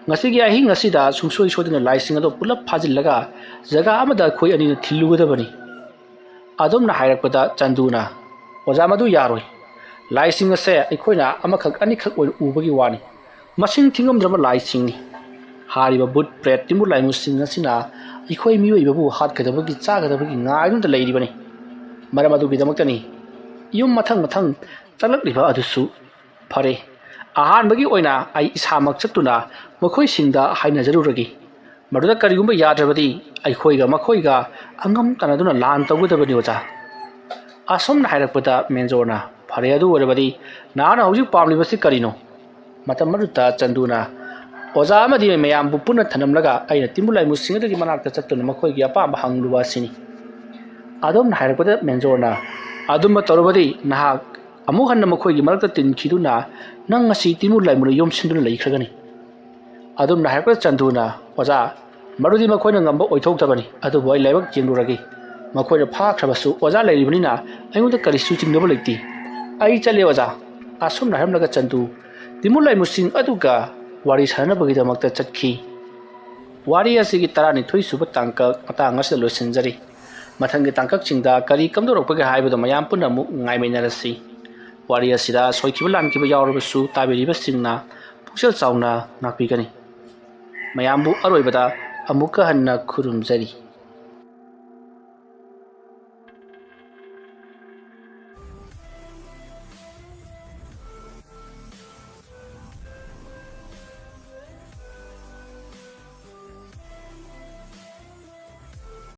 ꯉꯁꯤꯒꯤ ꯑꯍꯤꯡ ꯑꯁꯤꯗ ꯁꯨꯡꯁꯣꯏ ꯁꯣꯏꯗꯅ ꯂꯥꯏꯁꯤꯡ ꯑꯗꯨ ꯄꯨꯂꯞ ꯐꯥꯖꯤꯜꯂꯒ ꯖꯒꯥ ꯑꯃꯗ ꯑꯩꯈꯣꯏ ꯑꯅꯤꯅ ꯊꯤꯜꯂꯨꯒꯗꯕꯅꯤ ꯑꯗꯨꯝꯅ ꯍꯥꯏꯔꯛꯄꯗ ꯆꯟꯗꯨꯅ ꯑꯣꯖꯥ ꯃꯗꯨ ꯌꯥꯔꯣꯏ ꯂꯥꯏꯁꯤꯡ ꯑꯁꯦ ꯑꯩꯈꯣꯏꯅ ꯑꯃꯈꯛ ꯑꯅꯤꯈꯛ ꯑꯣꯏꯅ ꯎꯕꯒꯤ ꯋꯥꯅꯤ ꯃꯁꯤꯡ ꯊꯤꯉꯝꯗ꯭ꯔꯕ ꯂꯥꯏꯁꯤꯡꯅꯤ ꯍꯥꯏꯔꯤꯕ ꯕꯨꯠ ꯄ꯭ꯔꯦꯠ ꯇꯤꯃꯨ ꯂꯥꯏꯃꯨꯁꯤꯡ ꯑꯁꯤꯅ ꯑꯩꯈꯣꯏ ꯃꯤꯑꯣꯏꯕꯕꯨ ꯍꯥꯠꯀꯗꯕꯒꯤ ꯆꯥꯒꯗꯕꯒꯤ ꯉꯥꯏꯗꯨꯅ ꯂꯩꯔꯤꯕꯅꯤ ꯃꯔꯝ ꯑꯗꯨꯒꯤꯗꯃꯛꯇꯅꯤ ꯌꯨꯝ ꯃꯊꯪ ꯆꯠꯂꯛꯂꯤꯕ ꯑꯗꯨꯁꯨ ꯐꯔꯦ ꯑꯍꯥꯟꯕꯒꯤ ꯑꯣꯏꯅ ꯑꯩ ꯏꯁꯥꯃꯛ ꯆꯠꯇꯨꯅ ꯃꯈꯣꯏꯁꯤꯡꯗ ꯍꯥꯏꯅꯖꯔꯨꯔꯒꯦ ꯃꯗꯨꯗ ꯀꯔꯤꯒꯨꯝꯕ ꯌꯥꯗ꯭ꯔꯕꯗꯤ ꯑꯩꯈꯣꯏꯒ ꯃꯈꯣꯏꯒ ꯑꯉꯝ ꯇꯥꯟꯅꯗꯨꯅ ꯂꯥꯟ ꯇꯧꯒꯗꯕꯅꯤ ꯑꯣꯖꯥ ꯑꯁꯨꯝꯅ ꯍꯥꯏꯔꯛꯄꯗ ꯃꯦꯟꯖꯣꯔꯅ ꯐꯔꯦ ꯑꯗꯨ ꯑꯣꯏꯔꯕꯗꯤ ꯅꯍꯥꯛꯅ ꯍꯧꯖꯤꯛ ꯄꯥꯝꯂꯤꯕꯁꯤ ꯀꯔꯤꯅꯣ ꯃꯇꯝ ꯑꯗꯨꯗ ꯆꯟꯗꯨꯅ ꯑꯣꯖꯥ ꯑꯃꯗꯤ ꯃꯌꯥꯝꯕꯨ ꯄꯨꯟꯅ ꯊꯅꯝꯂꯒ ꯑꯩꯅ ꯇꯤꯃꯨ ꯂꯥꯏꯃꯨꯁꯤꯡ ꯑꯗꯨꯒꯤ ꯃꯅꯥꯛꯇ ꯆꯠꯇꯨꯅ ꯃꯈꯣꯏꯒꯤ ꯑꯄꯥꯝꯕ ꯍꯪꯂꯨꯕ ꯑꯁꯤꯅꯤ ꯑꯗꯨꯝꯅ ꯍꯥꯏꯔꯛꯄꯗ ꯃꯦꯟꯖꯣꯔꯅ ꯑꯗꯨꯝꯕ ꯇꯧꯔꯕꯗꯤ ꯅꯍꯥꯛ ꯑꯃꯨꯛ ꯍꯟꯅ ꯃꯈꯣꯏꯒꯤ ꯃꯔꯛꯇ ꯇꯤꯟꯈꯤꯗꯨꯅ ꯅꯪ ꯉꯁꯤ ꯇꯤꯃꯨ ꯂꯥꯏꯃꯨꯅ ꯌꯣꯝꯁꯤꯟꯗꯨꯅ ꯂꯩꯈ꯭ꯔꯒꯅꯤ ꯑꯗꯨꯝꯅ ꯍꯥꯏꯔꯛꯄꯗ ꯆꯟꯗꯨꯅ ꯑꯣꯖꯥ ꯃꯗꯨꯗꯤ ꯃꯈꯣꯏꯅ ꯉꯝꯕ ꯑꯣꯏꯊꯣꯛꯇꯕꯅꯤ ꯑꯗꯨꯕꯨ ꯑꯩ ꯂꯥꯏꯕꯛ ꯌꯦꯡꯂꯨꯔꯒꯦ ꯃꯈꯣꯏꯅ ꯐꯥꯈ꯭ꯔꯕꯁꯨ ꯑꯣꯖꯥ ꯂꯩꯔꯤꯕꯅꯤꯅ ꯑꯩꯉꯣꯟꯗ ꯀꯔꯤꯁꯨ ꯆꯤꯡꯅꯕ ꯂꯩꯇꯦ ꯑꯩ ꯆꯠꯂꯦ ꯑꯣꯖꯥ ꯑꯁꯨꯝꯅ ꯍꯥꯏꯔꯝꯂꯒ ꯆꯟꯗꯨ ꯇꯤꯃꯨ ꯂꯥꯏꯃꯨꯁꯤꯡ ꯑꯗꯨꯒ ꯋꯥꯔꯤ ꯁꯥꯟꯅꯕꯒꯤꯗꯃꯛꯇ ꯆꯠꯈꯤ ꯋꯥꯔꯤ ꯑꯁꯤꯒꯤ 12 ꯁꯨꯕ ꯇꯥꯡꯀꯛ ꯃꯇꯥꯡ ꯑꯁꯤꯗ ꯂꯣꯏꯁꯤꯟꯖꯔꯤ ꯃꯊꯪꯒꯤ ꯇꯥꯡꯀꯛꯁꯤꯡꯗ ꯀꯔꯤ ꯀꯝꯗꯧꯔꯛꯄꯒꯦ ꯍꯥꯏꯕꯗꯨ ꯃꯌꯥꯝ ꯄꯨꯟꯅ ꯑꯃꯨꯛ ꯉꯥꯏꯃꯤꯟꯅꯔꯁꯤ ꯋꯥꯔꯤ ꯑꯁꯤꯗ ꯁꯣꯏꯈꯤꯕ ꯂꯥꯟꯈꯤꯕ ꯌꯥꯎꯔꯕꯁꯨ ꯇꯥꯕꯤꯔꯤꯕꯁꯤꯡꯅ ꯄꯨꯛꯆꯦꯜ ꯆꯥꯎꯅ ꯉꯥꯛꯄꯤꯒꯅꯤ ꯃꯌꯥꯝꯕꯨ ꯑꯔꯣꯏꯕꯗ ꯑꯃꯨꯛꯀ ꯍꯟꯅ ꯈꯨꯔꯨꯝꯖꯔꯤ